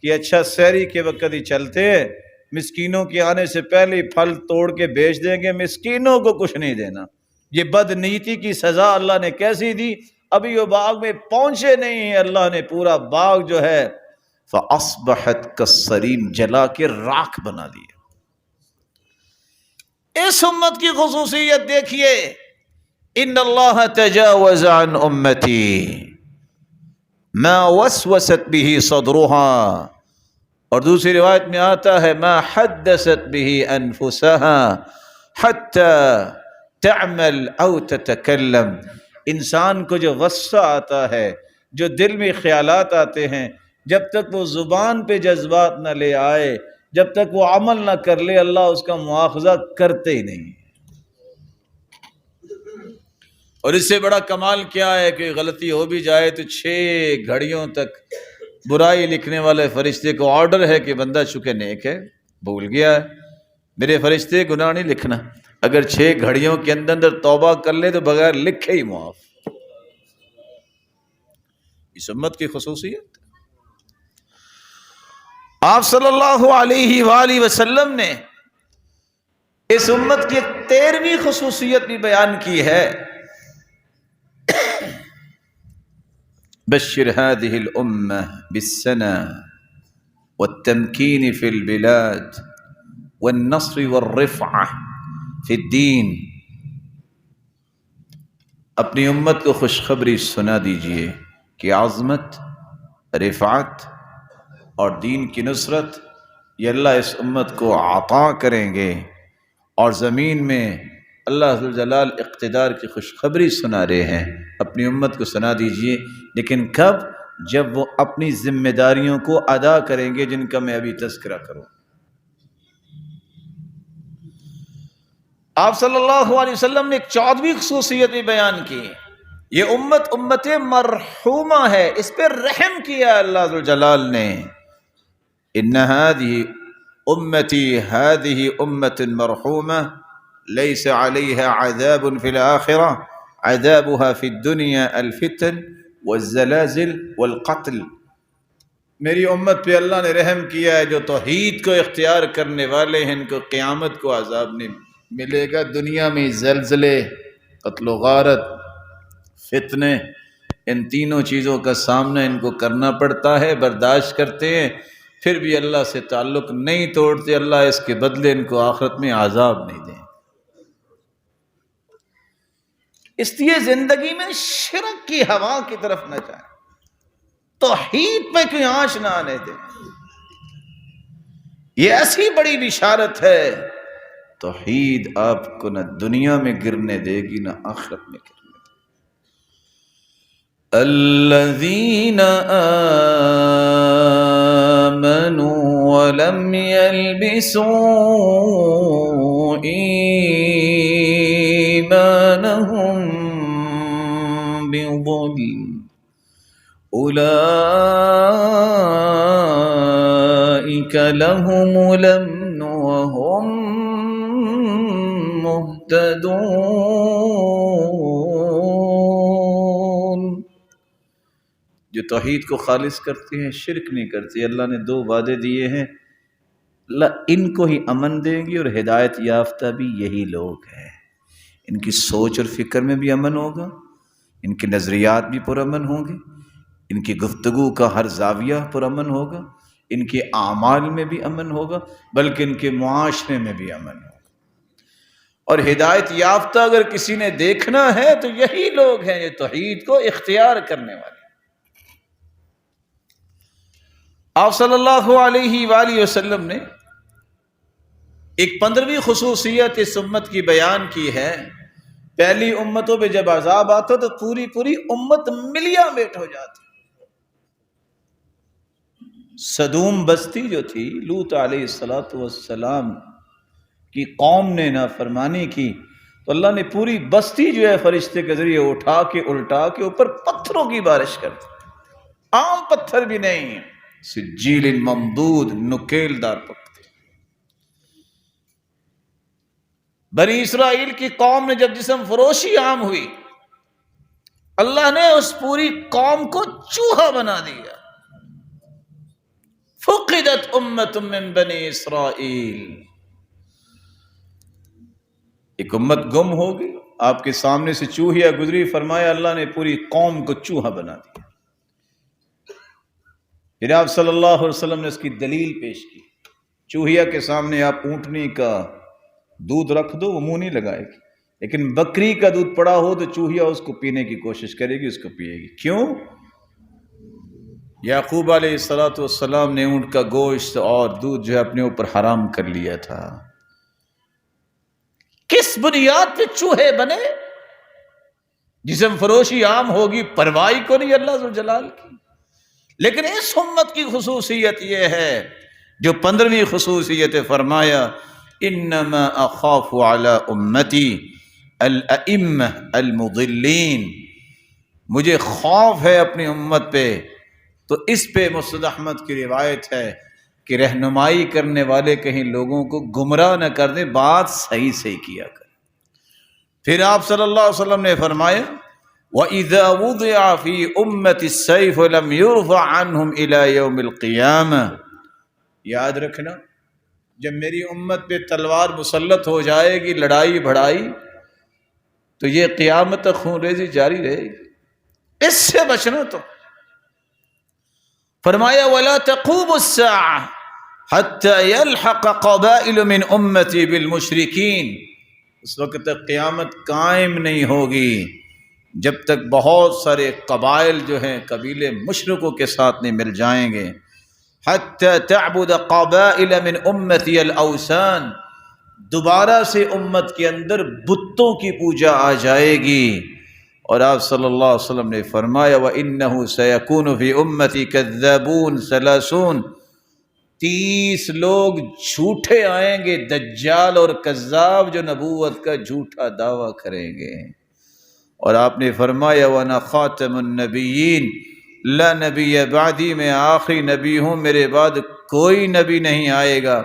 کہ اچھا سحری کے وقت ہی چلتے ہیں، مسکینوں کے آنے سے پہلے پھل توڑ کے بیچ دیں گے، مسکینوں کو کچھ نہیں دینا۔ یہ بد نیتی کی سزا اللہ نے کیسی دی، ابھی وہ باغ میں پہنچے نہیں ہیں، اللہ نے پورا باغ جو ہے فَأَصْبَحَتْ كَالصَّرِيمِ جلا کے راکھ بنا دیا۔ اس امت کی خصوصیت دیکھیے، ان اللہ تجاوز عن امتی ما وسوست به صدرها، اور دوسری روایت میں آتا ہے ما حدثت به انفسها حتى تعمل او تتکلم، انسان کو جو غصہ آتا ہے، جو دل میں خیالات آتے ہیں، جب تک وہ زبان پہ جذبات نہ لے آئے، جب تک وہ عمل نہ کر لے، اللہ اس کا مواخذہ کرتے ہی نہیں۔ اور اس سے بڑا کمال کیا ہے کہ غلطی ہو بھی جائے تو 6 گھڑیوں تک برائی لکھنے والے فرشتے کو آرڈر ہے کہ بندہ چونکہ نیک ہے، بھول گیا ہے، میرے فرشتے گناہ نہیں لکھنا، اگر 6 گھڑیوں کے اندر توبہ کر لے تو بغیر لکھے ہی معاف۔ اس امت کی خصوصیت، آپ صلی اللہ علیہ وآلہ وسلم نے اس امت کی 13ویں خصوصیت بھی بیان کی ہے، بشر هذه الأمة بالسنة والتمكين في البلاد والنصر والرفعة في الدين، اپنی امت کو خوشخبری سنا دیجئے کہ عظمت، رفعت اور دین کی نصرت یہ اللہ اس امت کو عطا کریں گے، اور زمین میں اللہ ذو الجلال اقتدار کی خوشخبری سنا رہے ہیں، اپنی امت کو سنا دیجئے، لیکن کب؟ جب وہ اپنی ذمہ داریوں کو ادا کریں گے جن کا میں ابھی تذکرہ کروں۔ آپ صلی اللہ علیہ وسلم نے ایک 14ویں خصوصیت بھی بیان کی، یہ امت مرحومہ ہے، اس پہ رحم کیا اللہ ذو الجلال نے، ان هذه امتی هذه امت مرحومہ لیس علیہا عذاب فی الآخرہ عذابها فی الدنیا الفتن والزلازل والقتل، میری امت پہ اللہ نے رحم کیا ہے، جو توحید کو اختیار کرنے والے ہیں ان کو قیامت کو عذاب نہیں ملے گا، دنیا میں زلزلے، قتل و غارت، فتنے، ان تینوں چیزوں کا سامنا ان کو کرنا پڑتا ہے، برداشت کرتے ہیں، پھر بھی اللہ سے تعلق نہیں توڑتے، اللہ اس کے بدلے ان کو آخرت میں عذاب نہیں دیں۔ اس لیے زندگی میں شرک کی ہوا کی طرف نہ جائیں، توحید پہ کوئی آنچ نہ آنے دے. یہ ایسی بڑی بشارت ہے، توحید آپ کو نہ دنیا میں گرنے دے گی نہ آخرت میں گرنے دے گی. الذین آمنوا ولم يلبسوا ایمانهم بظلم اولئک لهم الامن وهم مهتدون. جو توحید کو خالص کرتے ہیں، شرک نہیں کرتے، اللہ نے 2 وعدے دیے ہیں، اللہ ان کو ہی امن دیں گی، اور ہدایت یافتہ بھی یہی لوگ ہیں. ان کی سوچ اور فکر میں بھی امن ہوگا، ان کے نظریات بھی پرامن ہوں گے، ان کی گفتگو کا ہر زاویہ پرامن ہوگا، ان کے اعمال میں بھی امن ہوگا، بلکہ ان کے معاشرے میں بھی امن ہوگا. اور ہدایت یافتہ اگر کسی نے دیکھنا ہے تو یہی لوگ ہیں جو توحید کو اختیار کرنے والے. آپ صلی اللہ علیہ وآلہ وسلم نے ایک 15ویں خصوصیت اس امت کی بیان کی ہے. پہلی امتوں پہ جب عذاب آتا تو پوری امت ملیاں بیٹ ہو جاتی. سدوم بستی جو تھی، لوط علیہ السلام کی قوم نے نافرمانی کی تو اللہ نے پوری بستی جو ہے فرشتے کے ذریعے اٹھا کے الٹا کے اوپر پتھروں کی بارش کر دی. عام پتھر بھی نہیں، سجیل ممدود، نکیل دار پتھر. بنی اسرائیل کی قوم نے جب جسم فروشی عام ہوئی، اللہ نے اس پوری قوم کو چوہا بنا دیا. فقدت امت من بنی اسرائیل، ایک امت گم ہوگی، آپ کے سامنے سے چوہیا گزری، فرمایا اللہ نے پوری قوم کو چوہا بنا دیا. پھر آپ صلی اللہ علیہ وسلم نے اس کی دلیل پیش کی. چوہیا کے سامنے آپ اونٹنی کا دودھ رکھ دو، وہ منہ نہیں لگائے گی، لیکن بکری کا دودھ پڑا ہو تو چوہیا اس کو پینے کی کوشش کرے گی، اس کو پیے گی. کیوں؟ یعقوب علیہ السلام نے اونٹ کا گوشت اور دودھ جو ہے اپنے اوپر حرام کر لیا تھا. کس بنیاد پہ چوہے بنے؟ جسم فروشی عام ہوگی، پرواہی کو نہیں اللہ ذو الجلال کی. لیکن اس امت کی خصوصیت یہ ہے، جو 15ویں خصوصیت فرمایا انما اخاف علی امتی الائمہ المضلین، مجھے خوف ہے اپنی امت پہ. تو اس پہ مسند احمد کی روایت ہے کہ رہنمائی کرنے والے کہیں لوگوں کو گمراہ نہ کر دیں، بات صحیح سے کیا کریں. پھر آپ صلی اللہ علیہ وسلم نے فرمایا وَإِذَا وُضِعَ فِي أُمَّةِ السَّيْفُ لَمْ يُرْفَعْ عَنْهُمْ إِلَى يَوْمِ الْقِيَامَةِ. یاد رکھنا، جب میری امت پہ تلوار مسلط ہو جائے گی، لڑائی بھڑائی، تو یہ قیامت تک خون ریزی جاری رہے گی. اس سے بچنا. تو فرمایا وَلَا تَقُومُ السَّاعَةُ حَتَّى يَلْحَقَ قَبَائِلُ مِنْ أُمَّتِي بِالْمُشْرِكِينَ. اس وقت تک قیامت قائم نہیں ہوگی جب تک بہت سارے قبائل جو ہیں قبیلے مشرکوں کے ساتھ نہیں مل جائیں گے. حَتَّى تَعْبُدَ قَبَائِلَ مِنْ أُمَّتِي الْأَوْثَانَ، دوبارہ سے امت کے اندر بتوں کی پوجا آ جائے گی. اور آپ صلی اللہ علیہ وسلم نے فرمایا وَإِنَّهُ سَيَكُونُ فِي أُمَّتِي كَذَّابُونَ 30، 30 لوگ جھوٹے آئیں گے، دجال اور کذاب، جو نبوت کا جھوٹا دعویٰ کریں گے. اور آپ نے فرمایا وَأَنَا خَاتَمُ النَّبِيِّينَ لا نبی بعدی، میں آخری نبی ہوں، میرے بعد کوئی نبی نہیں آئے گا.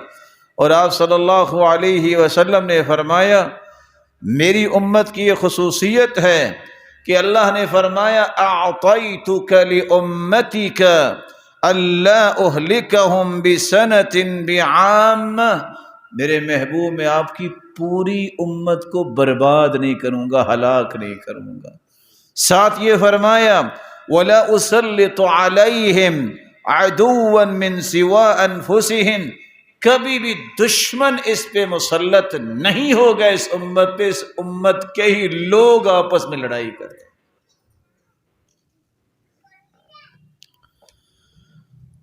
اور آپ صلی اللہ علیہ وسلم نے فرمایا میری امت کی یہ خصوصیت ہے کہ اللہ نے فرمایا اعطیتک لامتک الا اہلکہم بسنۃ بعامہ، میرے محبوب میں آپ کی پوری امت کو برباد نہیں کروں گا، ہلاک نہیں کروں گا. ساتھ یہ فرمایا وَلَا أُسَلِّطُ عَلَيْهِمْ عَدُوًّا مِّن سِوَىٰ أَنفُسِهِمْ، کبھی بھی دشمن اس پہ مسلط نہیں ہوگا اس امت پہ، اس امت کے ہی لوگ آپس میں لڑائی کریں.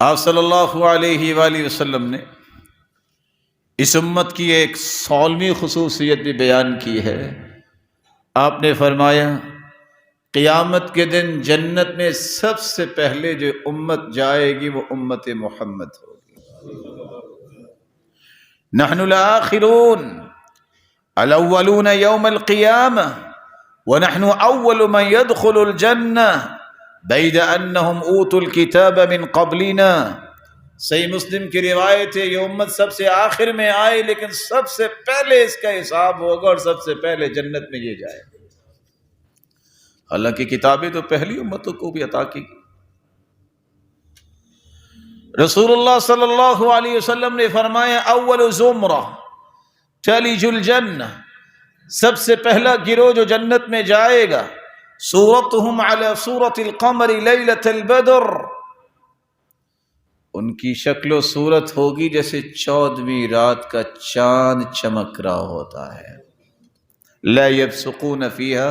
آپ صلی اللہ علیہ وآلہ وسلم نے اس امت کی ایک 16ویں خصوصیت بھی بیان کی ہے. آپ نے فرمایا قیامت کے دن جنت میں سب سے پہلے جو امت جائے گی وہ امت محمد ہوگی. نحن الآخرون الاولون یوم القیامہ ونحن اول من يدخل الجنہ بید انہم اوتوا الکتاب من قبلنا. صحیح مسلم کی روایت ہے یہ امت سب سے آخر میں آئے لیکن سب سے پہلے اس کا حساب ہوگا اور سب سے پہلے جنت میں یہ جائے. حالانکہ کتابیں تو پہلی امتوں کو بھی عطا کی. رسول اللہ صلی اللہ علیہ وسلم نے فرمایا اول زمرہ تلج الجنہ، سب سے پہلا گروہ جو جنت میں جائے گا صورتہم علی صورت القمر لیلۃ البدر، ان کی شکل و صورت ہوگی جیسے 14ویں رات کا چاند چمک رہا ہوتا ہے. لا یبصقون فیہا،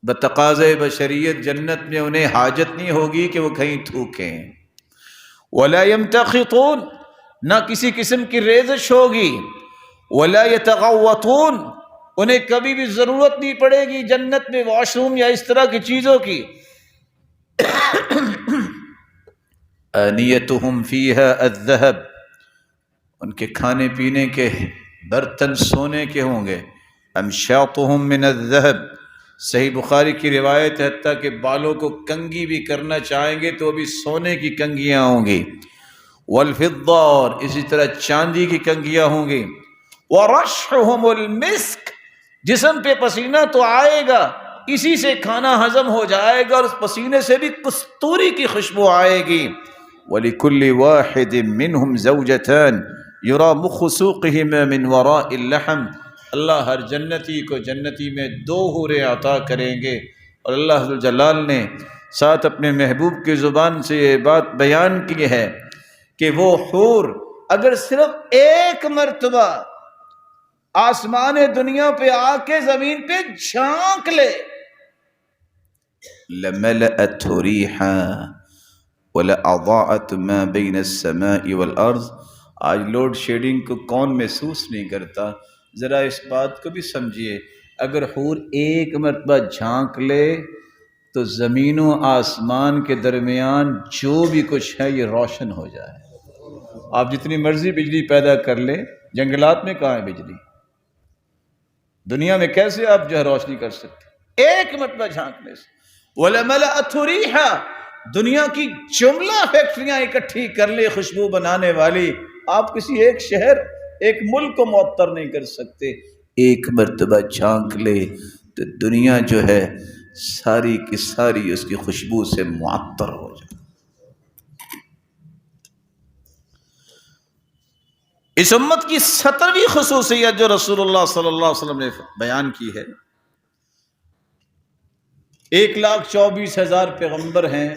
بتقاضۂ بشریت جنت میں انہیں حاجت نہیں ہوگی کہ وہ کہیں تھوکیں. ولا یمتخطون، نہ کسی قسم کی ریزش ہوگی. ولا یتغوطون، انہیں کبھی بھی ضرورت نہیں پڑے گی جنت میں واش روم یا اس طرح کی چیزوں کی. آنیتہم فیہا الذہب، ان کے کھانے پینے کے برتن سونے کے ہوں گے. امشاطہم من الذہب، صحیح بخاری کی روایت ہے حتیٰ کہ بالوں کو کنگھی بھی کرنا چاہیں گے تو بھی سونے کی کنگھیاں ہوں گی. والفضہ، اور اسی طرح چاندی کی کنگھیاں ہوں گی. ورشحہم المسک، جسم پہ پسینہ تو آئے گا اسی سے کھانا ہضم ہو جائے گا اور اس پسینے سے بھی کستوری کی خوشبو آئے گی. وَلِكُلِّ وَاحِدٍ مِّنْهُمْ زَوْجَتَانِ يُرَى مُخُّ سُوقِهِمَا مِنْ وَرَاءِ اللَّحْمِ، اللہ ہر جنتی کو جنتی میں 2 حوریں عطا کریں گے. اور اللہ جلال نے ساتھ اپنے محبوب کی زبان سے یہ بات بیان کی ہے کہ وہ حور اگر صرف ایک مرتبہ آسمان دنیا پہ آ کے زمین پہ جھانک لے لَمَلَأَتْ رِيحًا وَلَأَضَاءَتْ مَا بَيْنَ السَّمَاءِ وَالْأَرْضِ. آج لوڈ شیڈنگ کو کون محسوس نہیں کرتا؟ ذرا اس بات کو بھی سمجھیے، اگر حور ایک مرتبہ جھانک لے تو زمین و آسمان کے درمیان جو بھی کچھ ہے یہ روشن ہو جائے. آپ جتنی مرضی بجلی پیدا کر لیں، جنگلات میں کہاں ہے بجلی؟ دنیا میں کیسے آپ جو ہے روشنی کر سکتے؟ ایک مرتبہ جھانکنے سے. وَلَمَلَأَتْ رِيحًا، دنیا کی جملہ فیکٹریاں اکٹھی کر لے خوشبو بنانے والی، آپ کسی ایک شہر ایک ملک کو معطر نہیں کر سکتے. ایک مرتبہ جھانک لے تو دنیا جو ہے ساری کی ساری اس کی خوشبو سے معطر ہو جائے. اس امت کی 17ویں خصوصیت جو رسول اللہ صلی اللہ علیہ وسلم نے بیان کی ہے، 1,24,000 پیغمبر ہیں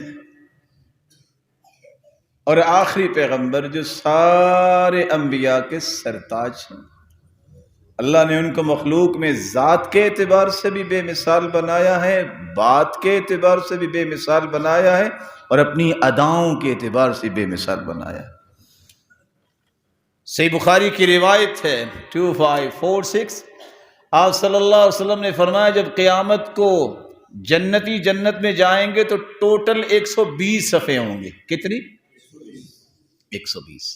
اور آخری پیغمبر جو سارے انبیاء کے سرتاج ہیں. اللہ نے ان کو مخلوق میں ذات کے اعتبار سے بھی بے مثال بنایا ہے، بات کے اعتبار سے بھی بے مثال بنایا ہے اور اپنی اداؤں کے اعتبار سے بے مثال بنایا ہے. صحیح بخاری کی روایت ہے 2546، آپ صلی اللہ علیہ وسلم نے فرمایا جب قیامت کو جنتی جنت میں جائیں گے تو ٹوٹل 120 صفحے ہوں گے. کتنی؟ 120.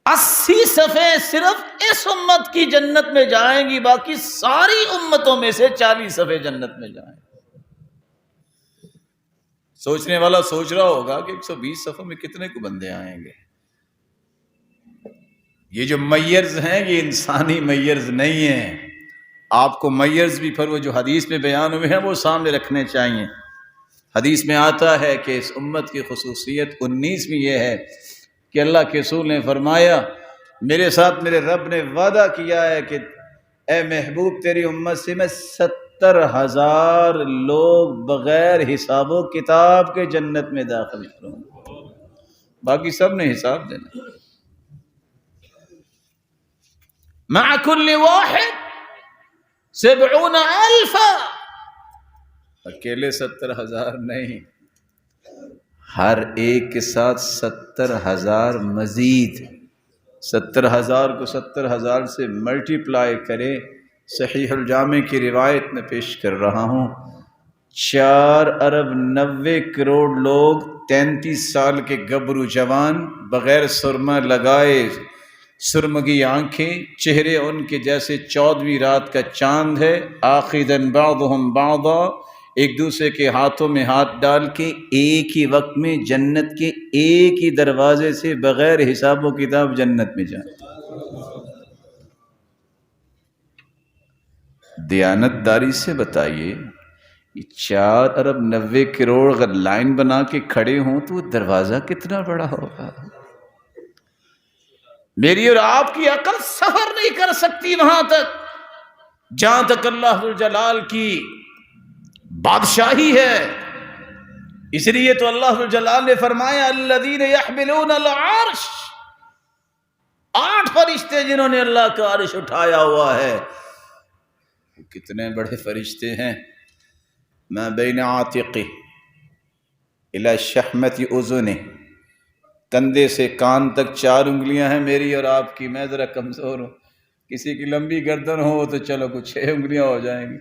80 صفحے صرف اس امت کی جنت میں جائیں گی، باقی ساری امتوں میں سے 40 صفحے جنت میں جائیں گے. سوچنے والا سوچ رہا ہوگا کہ 120 صفحوں میں کتنے کو بندے آئیں گے. یہ جو میرز ہیں یہ انسانی میرز نہیں ہیں. آپ کو میرز بھی پھر وہ جو حدیث میں بیان ہوئے ہیں وہ سامنے رکھنے چاہیے. حدیث میں آتا ہے کہ اس امت کی خصوصیت 19ویں یہ ہے کہ اللہ کے رسول نے فرمایا میرے ساتھ میرے رب نے وعدہ کیا ہے کہ اے محبوب تیری امت سے میں 70,000 لوگ بغیر حساب و کتاب کے جنت میں داخل کروں گا، باقی سب نے حساب دینا. مع كل واحد 70,000، اکیلے 70,000 نہیں، ہر ایک کے ساتھ 70,000 مزید، 70,000 کو 70,000 سے ملٹیپلائی کرے۔ صحیح الجامع کی روایت میں پیش کر رہا ہوں، 4,90,90,000,000 لوگ 33 سال کے گبرو جوان بغیر سرما لگائے، سرمگی آنکھیں، چہرے ان کے جیسے 14ویں رات کا چاند ہے، آخذاً بعضهم بعضا، ایک دوسرے کے ہاتھوں میں ہاتھ ڈال کے ایک ہی وقت میں جنت کے ایک ہی دروازے سے بغیر حساب و کتاب جنت میں جائیں۔ دیانتداری سے بتائیے، یہ 4,90,00,000,000 اگر لائن بنا کے کھڑے ہوں تو وہ دروازہ کتنا بڑا ہوگا؟ میری اور آپ کی عقل سفر نہیں کر سکتی وہاں تک جہاں تک اللہ جلال کی بادشاہی ہے۔ اس لیے تو اللہ جلال نے فرمایا الذین یحملون العرش، 8 فرشتے جنہوں نے اللہ کا عرش اٹھایا ہوا ہے۔ وہ کتنے بڑے فرشتے ہیں، ما بین عاتقہ الی شحمۃ اذنہ، کندھے سے کان تک 4 انگلیاں ہیں میری اور آپ کی۔ میں ذرا کمزور ہوں، کسی کی لمبی گردن ہو تو چلو کچھ 6 انگلیاں ہو جائیں گی،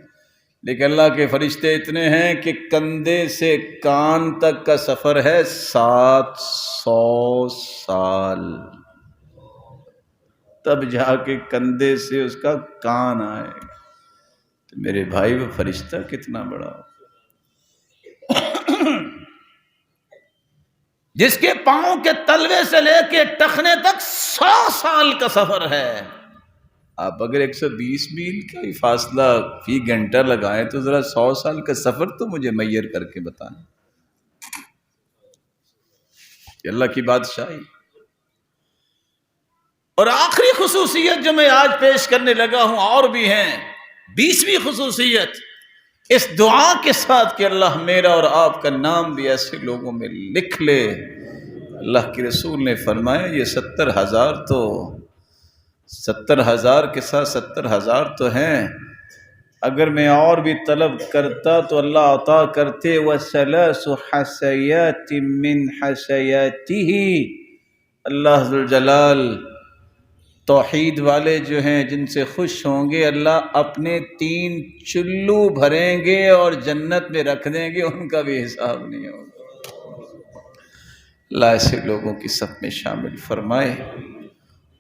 لیکن اللہ کے فرشتے اتنے ہیں کہ کندھے سے کان تک کا سفر ہے 700 سال، تب جا کے کندھے سے اس کا کان آئے گا۔ تو میرے بھائی وہ فرشتہ کتنا بڑا ہو، جس کے پاؤں کے تلوے سے لے کے ٹخنے تک 100 سال کا سفر ہے۔ آپ اگر 120 میل کا ہی فاصلہ فی گھنٹہ لگائیں تو ذرا 100 سال کا سفر تو مجھے میسر کر کے بتائیں۔ یہ اللہ کی بادشاہی۔ اور آخری خصوصیت جو میں آج پیش کرنے لگا ہوں، اور بھی ہیں، 20ویں خصوصیت اس دعا کے ساتھ کہ اللہ میرا اور آپ کا نام بھی ایسے لوگوں میں لکھ لے۔ اللہ کے رسول نے فرمایا یہ 70,000 تو 70,000 کے ساتھ 70,000 تو ہیں، اگر میں اور بھی طلب کرتا تو اللہ عطا کرتے۔ وَثَلَاثُ حَسَيَاتٍ مِّنْ حَسَيَاتِهِ، اللہ ذوالجلال توحید والے جو ہیں جن سے خوش ہوں گے، اللہ اپنے 3 چلو بھریں گے اور جنت میں رکھ دیں گے، ان کا بھی حساب نہیں ہوگا۔ اللہ ایسے لوگوں کی صف میں شامل فرمائے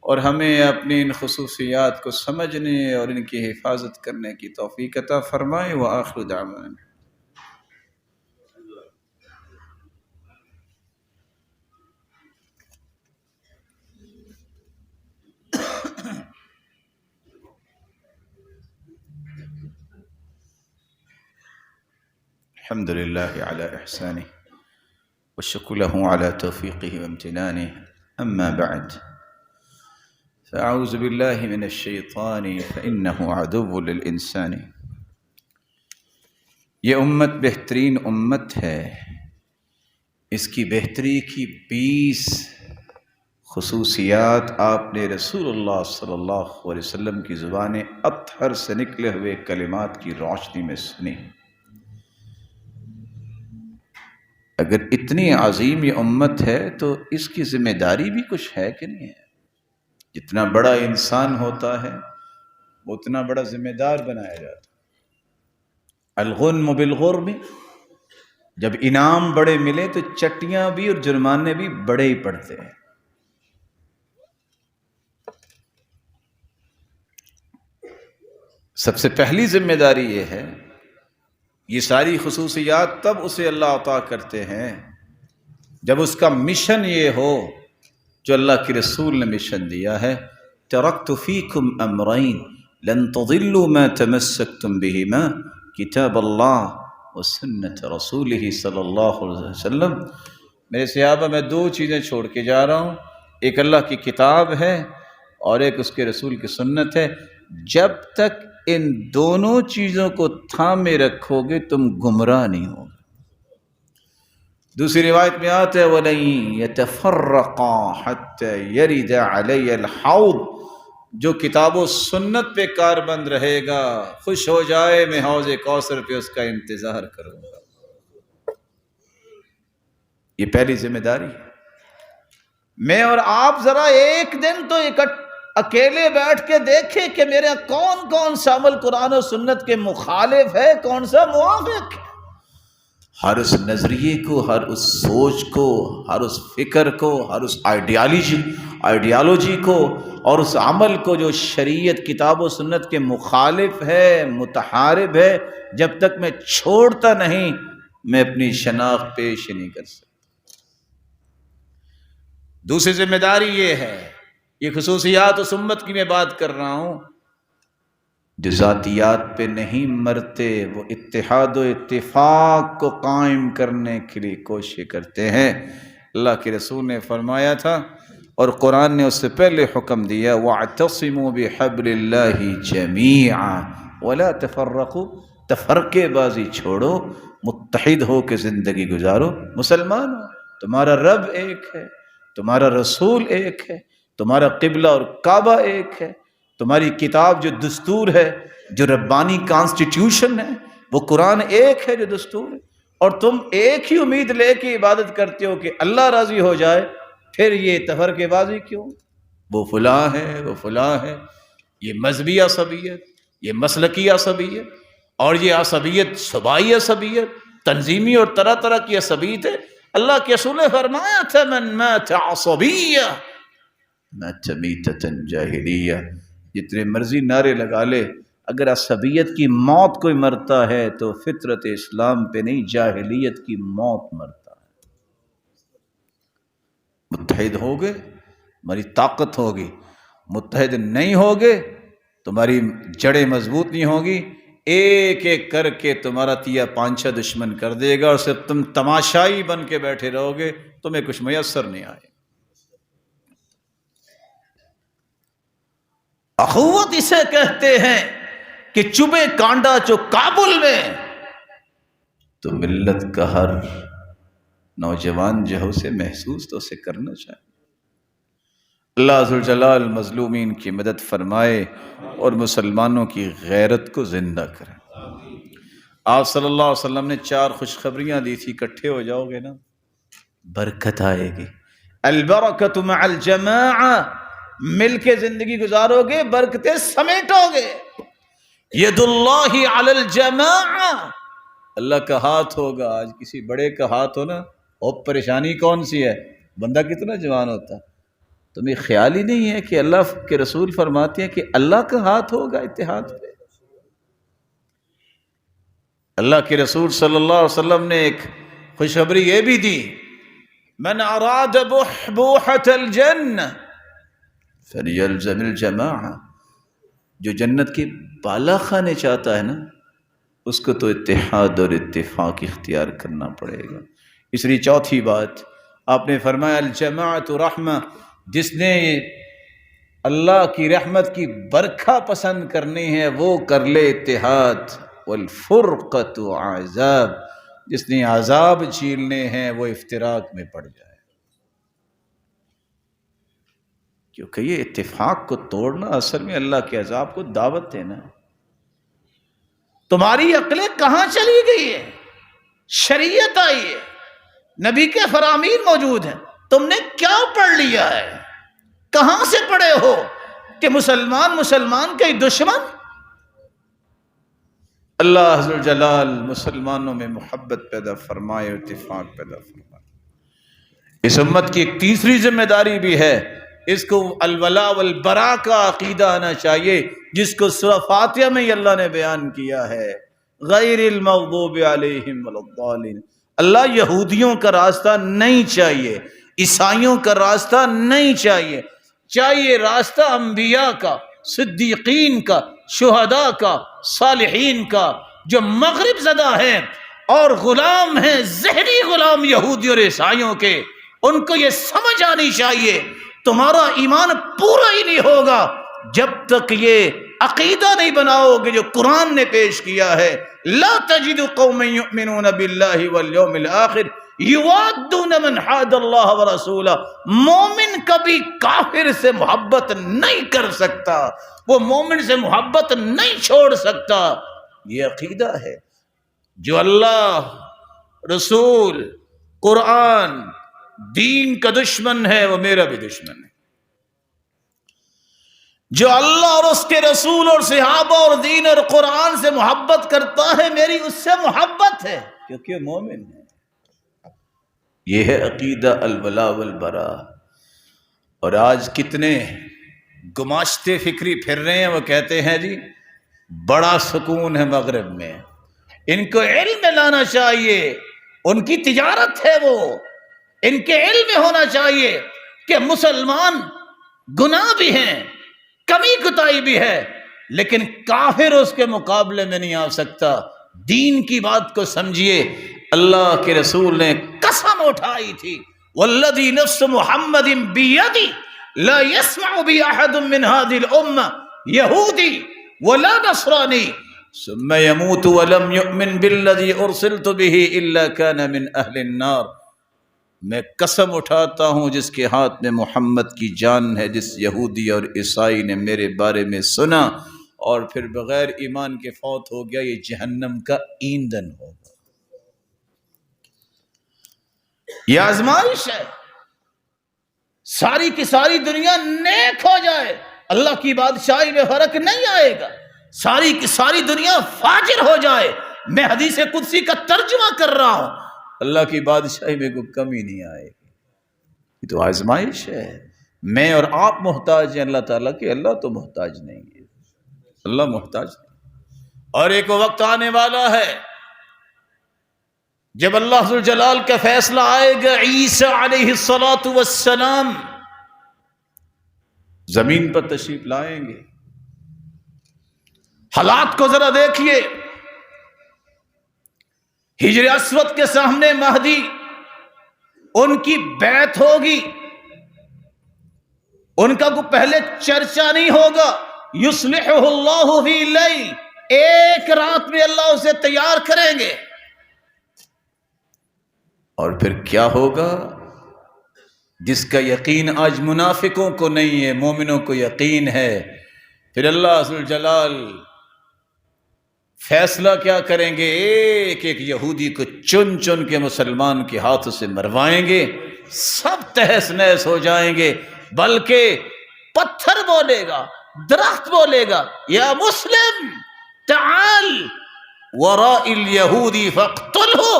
اور ہمیں اپنی ان خصوصیات کو سمجھنے اور ان کی حفاظت کرنے کی توفیق عطا فرمائے۔ وآخر دعوانا الحمد لله على إحسانه والشكر له على توفيقه وامتنانه، أما بعد فأعوذ بالله من الشيطان فإنه عدو للإنسان۔ یہ امت بہترین امت ہے، اس کی بہتری کی 20 خصوصیات آپ نے رسول اللہ صلی اللہ علیہ وسلم کی زبان اطہر سے نکلے ہوئے کلمات کی روشنی میں سنی۔ اگر اتنی عظیم یہ امت ہے تو اس کی ذمہ داری بھی کچھ ہے کہ نہیں ہے؟ جتنا بڑا انسان ہوتا ہے وہ اتنا بڑا ذمہ دار بنایا جاتا ہے۔ الغنم بالغرم، جب انعام بڑے ملے تو چٹیاں بھی اور جرمانے بھی بڑے ہی پڑتے ہیں۔ سب سے پہلی ذمہ داری یہ ہے، یہ ساری خصوصیات تب اسے اللہ عطا کرتے ہیں جب اس کا مشن یہ ہو جو اللہ کے رسول نے مشن دیا ہے۔ ترکت فیکم امرین لن تضلوا ما تمسکتم بہما کتاب اللہ وسنت رسولہ صلی اللہ علیہ وسلم۔ میرے صحابہ میں 2 چیزیں چھوڑ کے جا رہا ہوں، ایک اللہ کی کتاب ہے اور ایک اس کے رسول کی سنت ہے۔ جب تک ان دونوں چیزوں کو تھامے رکھو گے تم گمراہ نہیں ہوگے۔ دوسری روایت میں آتا ہے وَلَن يَتَفَرَّقَا حَتَّى يَرِدَ عَلَيَّ الْحَوْض، جو کتاب و سنت پہ کاربند رہے گا خوش ہو جائے، میں حوض کوثر پہ اس کا انتظار کروں گا۔ یہ پہلی ذمہ داری ہے۔ میں اور آپ ذرا ایک دن تو اکیلے بیٹھ کے دیکھیں کہ میرے کون کون سا عمل قرآن و سنت کے مخالف ہے، کون سا موافق ہے۔ ہر اس نظریے کو، ہر اس سوچ کو، ہر اس فکر کو، ہر اس آئیڈیالوجی کو اور اس عمل کو جو شریعت کتاب و سنت کے مخالف ہے، متحارب ہے، جب تک میں چھوڑتا نہیں میں اپنی شناخت پیش نہیں کر سکتا۔ دوسری ذمہ داری یہ ہے، یہ خصوصیات اس امت کی میں بات کر رہا ہوں، جو ذاتیات پہ نہیں مرتے، وہ اتحاد و اتفاق کو قائم کرنے کے لیے کوشش کرتے ہیں۔ اللہ کے رسول نے فرمایا تھا اور قرآن نے اس سے پہلے حکم دیا، وَاعْتَصِمُوا بِحَبْلِ اللَّهِ جَمِيعًا وَلَا تَفَرَّقُوا، تفرقے بازی چھوڑو، متحد ہو کے زندگی گزارو۔ مسلمان ہو، تمہارا رب ایک ہے، تمہارا رسول ایک ہے، تمہارا قبلہ اور کعبہ ایک ہے، تمہاری کتاب جو دستور ہے، جو ربانی کانسٹیٹیوشن ہے، وہ قرآن ایک ہے جو دستور ہے، اور تم ایک ہی امید لے کے عبادت کرتے ہو کہ اللہ راضی ہو جائے، پھر یہ تفرقے بازی کیوں؟ وہ فلاں ہے، وہ فلاں ہے، یہ مذہبی عصبیت، یہ مسلکی عصبیت، اور یہ عصبیت صوبائی عصبیت، تنظیمی اور طرح طرح کی عصبیت ہے۔ اللہ کے رسول نے فرمایا تھا، من مات عصبیہ مات میتۃ جاہلیہ، جتنے مرضی نعرے لگا لے، اگر عصبیت کی موت کوئی مرتا ہے تو فطرت اسلام پہ نہیں، جاہلیت کی موت مرتا ہے۔ متحد ہوگے تمہاری طاقت ہوگی، متحد نہیں ہوگے تمہاری جڑیں مضبوط نہیں ہوگی، ایک ایک کر کے تمہارا تیا پانچھا دشمن کر دے گا، اور صرف تم تماشائی بن کے بیٹھے رہو گے، تمہیں کچھ میسر نہیں آئے۔ اخوت اسے کہتے ہیں کہ چبے کانڈا جو کابل میں، تو ملت کا ہر نوجوان جو ہے اسے محسوس تو اسے کرنا چاہیے۔ اللہ ذوالجلال مظلومین کی مدد فرمائے اور مسلمانوں کی غیرت کو زندہ کرے۔ آپ صلی اللہ علیہ وسلم نے 4 خوشخبریاں دی تھی، اکٹھے ہو جاؤ گے نا برکت آئے گی۔ البرکۃ مع الجماعہ، مل کے زندگی گزارو گے برکتیں سمیٹو گے۔ ید اللہ علی الجماعہ، اللہ کا ہاتھ ہوگا۔ آج کسی بڑے کا ہاتھ ہو نا، اور پریشانی کون سی ہے؟ بندہ کتنا جوان ہوتا ہے، تمہیں خیال ہی نہیں ہے کہ اللہ کے رسول فرماتے ہیں کہ اللہ کا ہاتھ ہوگا اتحاد پہ۔ اللہ کے رسول صلی اللہ علیہ وسلم نے ایک خوشخبری یہ بھی دی، من اراد بحبوحۃ الجنہ فلیلزم الجماعہ، جو جنت کے بالا خانے چاہتا ہے نا، اس کو تو اتحاد اور اتفاق اختیار کرنا پڑے گا۔ اس لیے چوتھی بات آپ نے فرمایا الجماعۃ رحمہ، جس نے اللہ کی رحمت کی برکھا پسند کرنی ہے وہ کر لے اتحاد، والفرقۃ عذاب، جس نے عذاب جھیلنے ہیں وہ افتراق میں پڑ جائے۔ کیونکہ یہ اتفاق کو توڑنا اصل میں اللہ کے عذاب کو دعوت دینا ہے۔ تمہاری عقلیں کہاں چلی گئی ہے؟ شریعت آئی ہے، نبی کے فرامین موجود ہیں، تم نے کیا پڑھ لیا ہے؟ کہاں سے پڑھے ہو کہ مسلمان کے دشمن؟ اللہ عز و جلال مسلمانوں میں محبت پیدا فرمائے، اتفاق پیدا فرمائے۔ اس امت کی ایک تیسری ذمہ داری بھی ہے، اس کو الولاء والبراء کا عقیدہ آنا چاہیے، جس کو سورہ فاتحہ میں ہی اللہ نے بیان کیا ہے، غیر المغضوب علیہم ولا الضالین۔ اللہ یہودیوں کا راستہ نہیں چاہیے، عیسائیوں کا راستہ نہیں چاہیے، چاہیے راستہ انبیاء کا، صدیقین کا، شہداء کا، صالحین کا، جو مغرب زدہ ہیں اور غلام ہیں، ذہنی غلام یہودی اور عیسائیوں کے۔ ان کو یہ سمجھ آنی چاہیے تمہارا ایمان پورا ہی نہیں ہوگا جب تک یہ عقیدہ نہیں بناؤ گے جو قرآن نے پیش کیا ہے، لا تجد قوما یؤمنون باللہ والیوم الآخر یوادون من حاد اللہ ورسولہ۔ مومن کبھی کافر سے محبت نہیں کر سکتا، وہ مومن سے محبت نہیں چھوڑ سکتا۔ یہ عقیدہ ہے جو اللہ، رسول قرآن دین کا دشمن ہے، وہ میرا بھی دشمن ہے۔ جو اللہ اور اس کے رسول اور صحابہ اور دین اور قرآن سے محبت کرتا ہے، میری اس سے محبت ہے، کیونکہ مومن ہے۔ یہ ہے عقیدہ الولاء والبراء۔ اور آج کتنے گماشتے فکری پھر رہے ہیں، وہ کہتے ہیں جی بڑا سکون ہے مغرب میں، ان کو علم میں لانا چاہیے، ان کی تجارت ہے وہ، ان کے علم میں ہونا چاہیے کہ مسلمان گناہ بھی ہیں، کمی کوتاہی بھی ہے، لیکن کافر اس کے مقابلے میں نہیں آ سکتا۔ دین کی بات کو سمجھیے، اللہ کے رسول نے قسم اٹھائی تھی، والذی نفس محمد بیدی لا يسمع بی احد من هذه الامة یہودی ولا نصرانی ثم يموت ولم يؤمن بالذی ارسلت به الا كان من اہل النار۔ میں قسم اٹھاتا ہوں جس کے ہاتھ میں محمد کی جان ہے، جس یہودی اور عیسائی نے میرے بارے میں سنا اور پھر بغیر ایمان کے فوت ہو گیا، یہ جہنم کا ایندھن ہوگا۔ یہ آزمائش ہے، ساری کی ساری دنیا نیک ہو جائے اللہ کی بادشاہی میں فرق نہیں آئے گا، ساری کی ساری دنیا فاجر ہو جائے، میں حدیث قدسی کا ترجمہ کر رہا ہوں، اللہ کی بادشاہی میں کوئی کمی نہیں آئے گی۔ یہ تو آزمائش ہے۔ میں اور آپ محتاج ہیں اللہ تعالیٰ کے، اللہ تو محتاج نہیں ہے، اللہ محتاج نہیں۔ اور ایک وقت آنے والا ہے جب اللہ ذوالجلال کا فیصلہ آئے گا، عیسیٰ علیہ السلام زمین پر تشریف لائیں گے۔ حالات کو ذرا دیکھیے، حجر اسود کے سامنے مہدی، ان کی بیعت ہوگی، ان کا کوئی پہلے چرچا نہیں ہوگا، یصلحہ اللہ فی لیل، ایک رات میں اللہ اسے تیار کریں گے۔ اور پھر کیا ہوگا؟ جس کا یقین آج منافقوں کو نہیں ہے، مومنوں کو یقین ہے۔ پھر اللہ ذوالجلال فیصلہ کیا کریں گے؟ ایک ایک یہودی کو چن چن کے مسلمان کے ہاتھوں سے مروائیں گے، سب تہس نہس ہو جائیں گے، بلکہ پتھر بولے گا، درخت بولے گا، یا مسلم تعال وراء الیہودی فاقتلہ،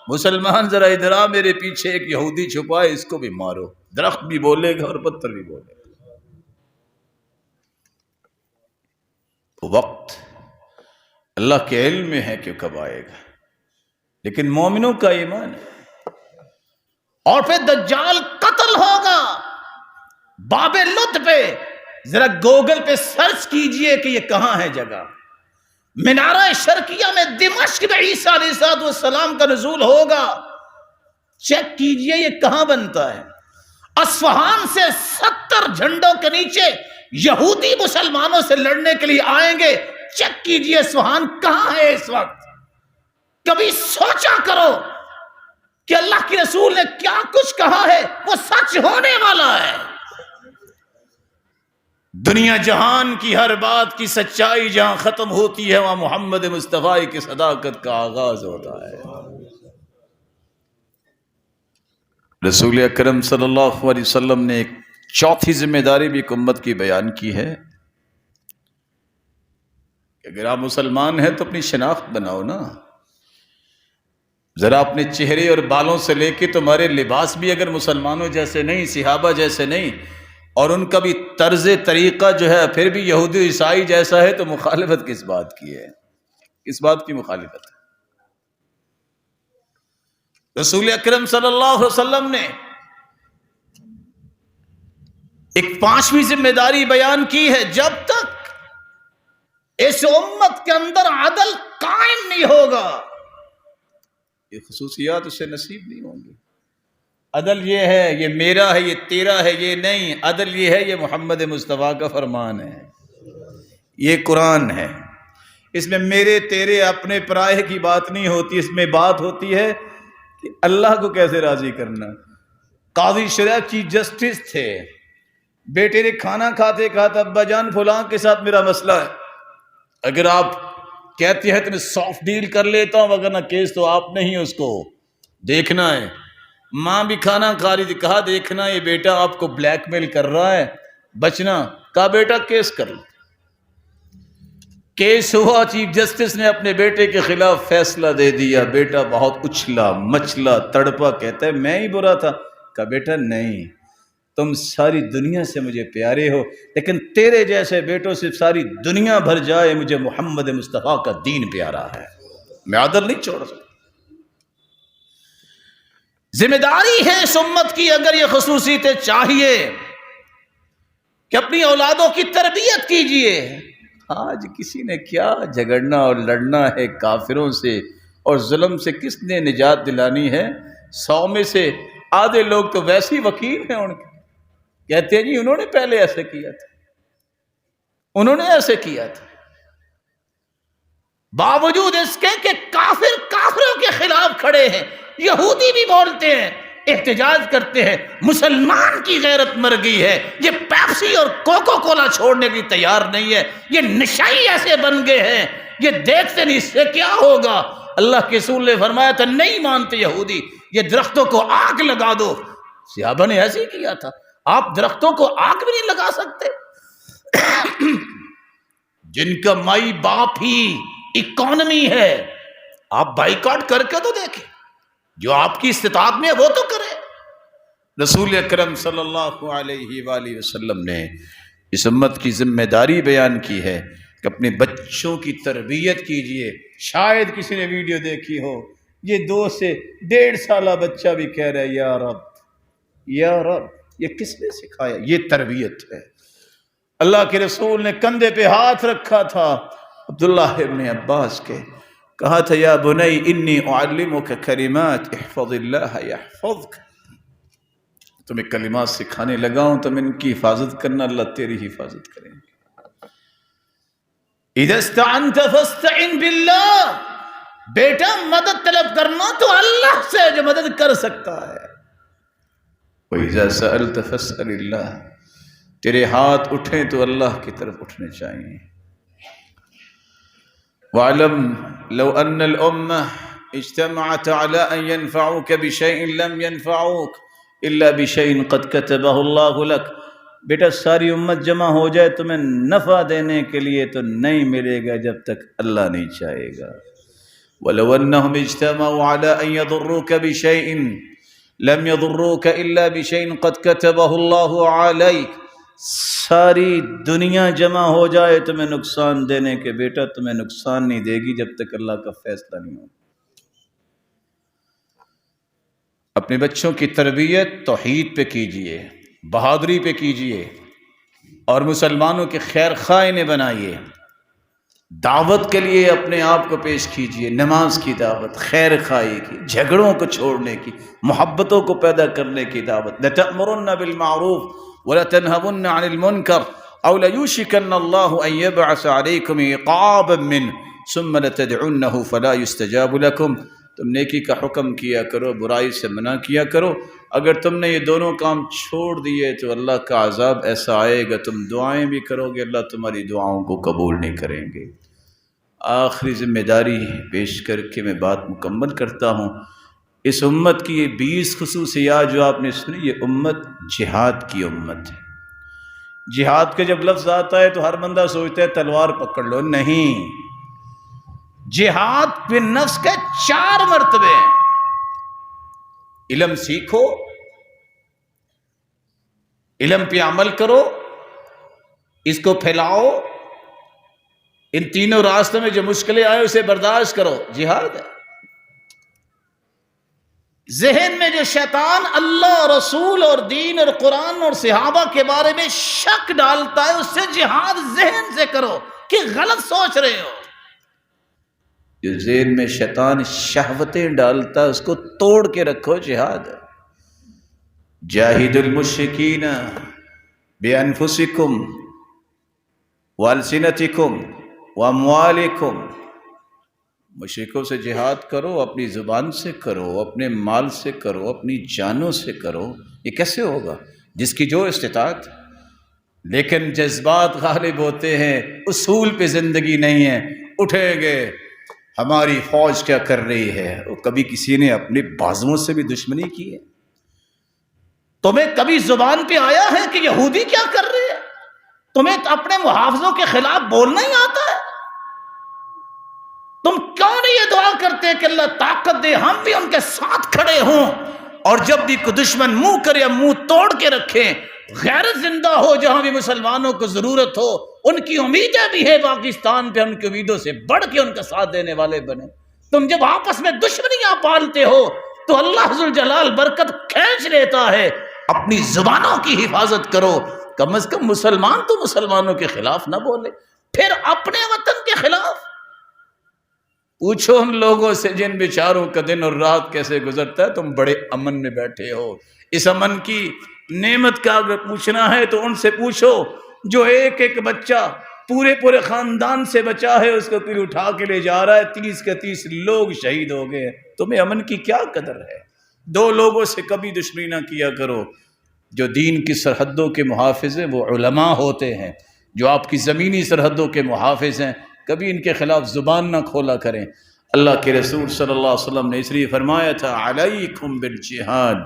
مسلمان ذرا ادھر آ، میرے پیچھے ایک یہودی چھپا ہے، اس کو بھی مارو۔ درخت بھی بولے گا اور پتھر بھی بولے گا۔ وقت اللہ کے علم میں ہے کہ کب آئے گا، لیکن مومنوں کا ایمان ہے۔ اور پھر دجال قتل ہوگا باب لد پہ، ذرا گوگل پہ سرچ کیجئے کہ یہ کہاں ہے جگہ۔ منارہ شرقیہ میں دمشق میں عیسیٰ علیہ السلام کا نزول ہوگا، چیک کیجئے یہ کہاں بنتا ہے۔ اصفہان سے 70 جھنڈوں کے نیچے یہودی مسلمانوں سے لڑنے کے لیے آئیں گے، چیک کیجئے اصفہان کہاں ہے اس وقت۔ کبھی سوچا کرو کہ اللہ کے رسول نے کیا کچھ کہا ہے وہ سچ ہونے والا ہے۔ دنیا جہان کی ہر بات کی سچائی جہاں ختم ہوتی ہے، وہاں محمد مصطفیٰ کی صداقت کا آغاز ہوتا ہے۔ رسول اکرم صلی اللہ علیہ وسلم نے ایک چوتھی ذمہ داری بھی امت کی بیان کی ہے کہ اگر آپ مسلمان ہیں تو اپنی شناخت بناؤ نا، ذرا اپنے چہرے اور بالوں سے لے کے تمہارے لباس بھی اگر مسلمانوں جیسے نہیں، صحابہ جیسے نہیں، اور ان کا بھی طرز طریقہ جو ہے پھر بھی یہودی عیسائی جیسا ہے، تو مخالفت کس بات کی ہے؟ کس بات کی مخالفت ہے؟ رسول اکرم صلی اللہ علیہ وسلم نے ایک 5ویں ذمہ داری بیان کی ہے، جب تک اس امت کے اندر عدل قائم نہیں ہوگا، یہ خصوصیات اسے نصیب نہیں ہوں گی۔ عدل یہ ہے، یہ میرا ہے، یہ تیرا ہے، یہ نہیں۔ عدل یہ ہے، یہ محمد مصطفیٰ کا فرمان ہے، یہ قرآن ہے۔ اس میں میرے تیرے اپنے پرائے کی بات نہیں ہوتی، اس میں بات ہوتی ہے کہ اللہ کو کیسے راضی کرنا۔ قاضی شرع چیف جسٹس تھے، بیٹے نے کھانا کھاتے کہا تھا ابا جان فلاں کے ساتھ میرا مسئلہ ہے، اگر آپ کہتے ہیں تو میں سافٹ ڈیل کر لیتا ہوں، وگرنہ کیس تو آپ نے ہی اس کو دیکھنا ہے۔ ماں بھی کھانا کھا رہی تھی، کہا دیکھنا یہ بیٹا آپ کو بلیک میل کر رہا ہے، بچنا. کہا بیٹا کیس کر لو. کیس ہوا، چیف جسٹس نے اپنے بیٹے کے خلاف فیصلہ دے دیا. بیٹا بہت اچھلا مچلا تڑپا، کہتا ہے میں ہی برا تھا. کہا بیٹا نہیں، تم ساری دنیا سے مجھے پیارے ہو، لیکن تیرے جیسے بیٹوں سے ساری دنیا بھر جائے، مجھے محمد مصطفیٰ کا دین پیارا ہے، میں عدل نہیں چھوڑ سکتا. ذمہ داری ہے اس امت کی، اگر یہ خصوصیتیں چاہیے کہ اپنی اولادوں کی تربیت کیجئے. آج کسی نے کیا جھگڑنا اور لڑنا ہے کافروں سے، اور ظلم سے کس نے نجات دلانی ہے؟ 100 میں سے آدھے لوگ تو ویسے ہی وکیل ہیں ان کے، کہتے ہیں جی انہوں نے پہلے ایسے کیا تھا، انہوں نے ایسے کیا تھا. باوجود اس کے کہ کافر کافروں کے خلاف کھڑے ہیں. یہودی بھی بولتے ہیں، احتجاج کرتے ہیں، مسلمان کی غیرت مر گئی ہے، یہ پیپسی اور کوکو کولا چھوڑنے کی تیار نہیں ہے، یہ نشائی ایسے بن گئے ہیں، یہ دیکھتے نہیں اس سے کیا ہوگا. اللہ کے رسول نے فرمایا تھا نہیں مانتے یہودی، یہ درختوں کو آگ لگا دو. صحابہ نے ایسے ہی کیا تھا. آپ درختوں کو آگ بھی نہیں لگا سکتے؟ جن کا مائی باپ ہی اکانومی ہے، آپ بائیکاٹ کر کے تو دیکھیں، جو آپ کی استطاعت میں ہے وہ تو کریں. رسول اکرم صلی اللہ علیہ وآلہ وسلم نے اس امت کی ذمہ داری بیان کی ہے کہ اپنے بچوں کی تربیت کیجئے. شاید کسی نے ویڈیو دیکھی ہو، یہ 2 سے 1.5 سالہ بچہ بھی کہہ رہا ہے یا رب یا رب. یہ کس نے سکھایا؟ یہ تربیت ہے. اللہ کے رسول نے کندھے پہ ہاتھ رکھا تھا عبداللہ ابن عباس کے، کہا تھا یا بنی انی اعلمک کلمات احفظ اللہ یحفظک. تمہیں کلمات سکھانے لگا ہوں، تم ان کی حفاظت کرنا، اللہ تیری حفاظت کریں گے. اذا استعنت فاستعن باللہ، بیٹا مدد طلب کرنا تو اللہ سے جو مدد کر سکتا ہے. وَإِذَا سَأَلْتَ فَاسْأَلِ اللَّهِ، تیرے ہاتھ اٹھیں تو اللہ کی طرف اٹھنے چاہیے. وَعْلَمْ لَوْ أَنَّ الْأُمَّةَ اجْتَمَعَتْ عَلَىٰ أَنْ يَنْفَعُوكَ بِشَيْءٍ لَمْ يَنْفَعُوكَ إِلَّا بِشَيْءٍ قَدْ كَتَبَهُ اللَّهُ لَكَ. بیٹا ساری امت جمع ہو جائے تمہیں نفع دینے کے لیے تو نہیں ملے گا جب تک اللہ نہیں چاہے گا. وَلَوْ أَنَّهُمْ اجْتَمَعُوا عَلَىٰ أَنْ يَضُرُّوكَ بِشَيْءٍ لَمْ يَضُرُّوكَ إِلَّا بِشَيْءٍ قَدْ كَتَبَهُ اللَّهُ عَلَيْكَ. ساری دنیا جمع ہو جائے تمہیں نقصان دینے کے، بیٹا تمہیں نقصان نہیں دے گی جب تک اللہ کا فیصلہ نہیں ہو. اپنے بچوں کی تربیت توحید پہ کیجئے، بہادری پہ کیجئے، اور مسلمانوں کے خیر خواہ انہیں بنائیے. دعوت کے لیے اپنے آپ کو پیش کیجئے، نماز کی دعوت، خیر خواہی کی، جھگڑوں کو چھوڑنے کی، محبتوں کو پیدا کرنے کی دعوت. لَتَأْمُرُنَّ بِالْمَعْرُوفِ وَلَتَنْهَوُنَّ عَنِ الْمُنْكَرِ أَوْ لَيُوشِكَنَّ اللَّهُ أَنْ يَبْعَثَ عَلَيْكُمْ عِقَابًا مِّنْهُ ثُمَّ لَتَدْعُنَّهُ فَلَا يُسْتَجَابُ لَكُمْ. تم نیکی کا حکم کیا کرو، برائی سے منع کیا کرو. اگر تم نے یہ دونوں کام چھوڑ دیے تو اللہ کا عذاب ایسا آئے گا، تم دعائیں بھی کرو گے، اللہ تمہاری دعاؤں کو قبول نہیں کریں گے. آخری ذمہ داری پیش کر کے میں بات مکمل کرتا ہوں. اس امت کی یہ 20 خصوصیات جو آپ نے سنی، یہ امت جہاد کی امت ہے. جہاد کا جب لفظ آتا ہے تو ہر بندہ سوچتا ہے تلوار پکڑ لو، نہیں. جہاد پہ نفس کے 4 مرتبے ہیں. علم سیکھو، علم پہ عمل کرو، اس کو پھیلاؤ، ان تینوں راستوں میں جو مشکلیں آئے اسے برداشت کرو، جہاد ہے. ذہن میں جو شیطان اللہ، رسول اور دین اور قرآن اور صحابہ کے بارے میں شک ڈالتا ہے، اس سے جہاد ذہن سے کرو کہ غلط سوچ رہے ہو. جو ذہن میں شیطان شہوتیں ڈالتا ہے اس کو توڑ کے رکھو، جہاد ہے. جاہد المشرکین بانفسکم والسنتکم واموالکم. مشرکوں سے جہاد کرو، اپنی زبان سے کرو، اپنے مال سے کرو، اپنی جانوں سے کرو. یہ کیسے ہوگا؟ جس کی جو استطاعت. لیکن جذبات غالب ہوتے ہیں، اصول پہ زندگی نہیں ہے. اٹھیں گے ہماری فوج کیا کر رہی ہے. کبھی کسی نے اپنے بازوؤں سے بھی دشمنی کی ہے؟ تمہیں کبھی زبان پہ آیا ہے کہ یہودی کیا کر رہے ہیں؟ تمہیں اپنے محافظوں کے خلاف بولنا ہی آتا ہے؟ تم کیوں نہیں یہ دعا کرتے کہ اللہ طاقت دے ہم بھی ان کے ساتھ کھڑے ہوں، اور جب بھی کوئی دشمن منہ کرے منہ توڑ کے رکھیں، غیرت زندہ ہو، جہاں بھی مسلمانوں کو ضرورت ہو، ان کی امیدیں بھی ہے پاکستان پہ، ان کی امیدوں سے بڑھ کے ان کا ساتھ دینے والے بنے۔ تم جب آپس میں دشمنیاں پالتے ہو تو اللہ ذوالجلال برکت کھینچ لیتا ہے۔ اپنی زبانوں کی حفاظت کرو، کم از کم مسلمان تو مسلمانوں کے خلاف نہ بولے، پھر اپنے وطن کے خلاف پوچھو ان لوگوں سے جن بیچاروں کا دن اور رات کیسے گزرتا ہے۔ تم بڑے امن میں بیٹھے ہو، اس امن کی نعمت کا اگر پوچھنا ہے تو ان سے پوچھو جو ایک ایک بچہ پورے خاندان سے بچا ہے، اس کو کوئی اٹھا کے لے جا رہا ہے، 30 کے 30 لوگ شہید ہو گئے۔ تمہیں امن کی کیا قدر ہے؟ دو لوگوں سے کبھی دشمنی نہ کیا کرو۔ جو دین کی سرحدوں کے محافظ ہیں وہ علماء ہوتے ہیں، جو آپ کی زمینی سرحدوں کے محافظ ہیں، کبھی ان کے خلاف زبان نہ کھولا کریں۔ اللہ کے رسول صلی اللہ علیہ وسلم نے اس لیے فرمایا تھا علیکم بالجہاد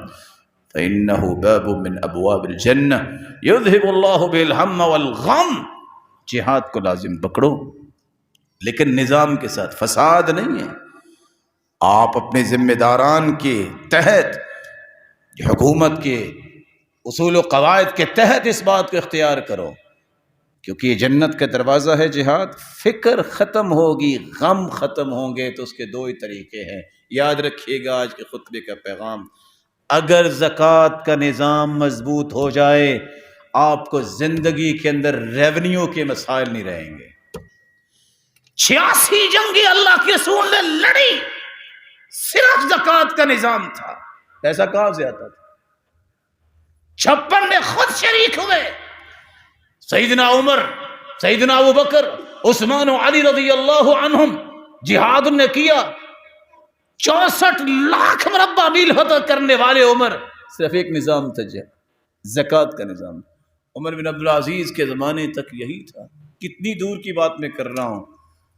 فإنہ باب من ابواب الجنہ یذہب اللہ بہ الہم والغم۔ جہاد کو لازم پکڑو، لیکن نظام کے ساتھ، فساد نہیں ہے۔ آپ اپنے ذمہ داران کے تحت، حکومت کے اصول و قواعد کے تحت اس بات کو اختیار کرو، کیونکہ یہ جنت کا دروازہ ہے جہاد۔ فکر ختم ہوگی، غم ختم ہوں گے، تو اس کے دو ہی طریقے ہیں۔ یاد رکھیے گا آج کے خطبے کا پیغام، اگر زکوٰۃ کا نظام مضبوط ہو جائے، آپ کو زندگی کے اندر ریونیو کے مسائل نہیں رہیں گے۔ 86 جنگیں اللہ کے رسول نے لڑی، صرف زکوٰۃ کا نظام تھا، پیسہ کہاں سے آتا تھا؟ 56 میں خود شریک ہوئے، سیدنا عمر، سیدنا ابوبکر، عثمان و علی رضی اللہ عنہم، جہاد نے کیا۔ 64 لاکھ مربع میل فتح کرنے والے عمر، صرف ایک نظام تھا، زکوٰۃ کا نظام۔ عمر بن عبدالعزیز کے زمانے تک یہی تھا۔ کتنی دور کی بات میں کر رہا ہوں،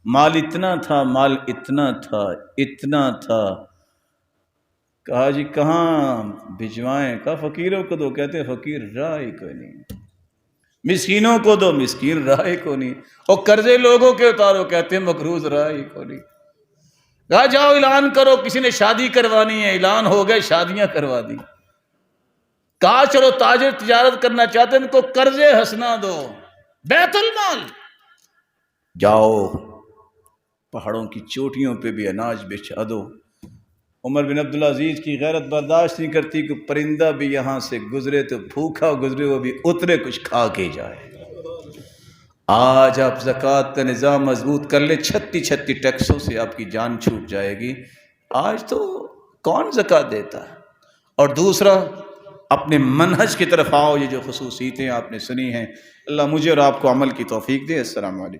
مال اتنا تھا، مال اتنا تھا، اتنا تھا۔ کہا جی کہاں بھجوائیں؟ کہا فقیروں کو دو، کہتے فقیر راہ ہی کوئی نہیں، مسکینوں کو دو، مسکین راہ ہی کو نہیں، اور قرضے لوگوں کے اتارو، کہتے مقروض راہ ہی کو نہیں۔ کہا جاؤ اعلان کرو، کسی نے شادی کروانی ہے، اعلان ہو گئے، شادیاں کروا دی۔ کہا چلو تاجر تجارت کرنا چاہتے ہیں، ان کو قرضے ہنسنا دو، بیت المال۔ جاؤ پہاڑوں کی چوٹیوں پہ بھی اناج بچھا دو۔ عمر بن عبدالعزیز کی غیرت برداشت نہیں کرتی کہ پرندہ بھی یہاں سے گزرے تو بھوکا گزرے، وہ بھی اترے کچھ کھا کے جائے۔ آج آپ زکوٰۃ کا نظام مضبوط کر لیں، 36 ٹیکسوں سے آپ کی جان چھوٹ جائے گی۔ آج تو کون زکوٰۃ دیتا ہے؟ اور دوسرا، اپنے منہج کی طرف آؤ۔ یہ جو خصوصیتیں آپ نے سنی ہیں، اللہ مجھے اور آپ کو عمل کی توفیق دے۔ السلام علیکم۔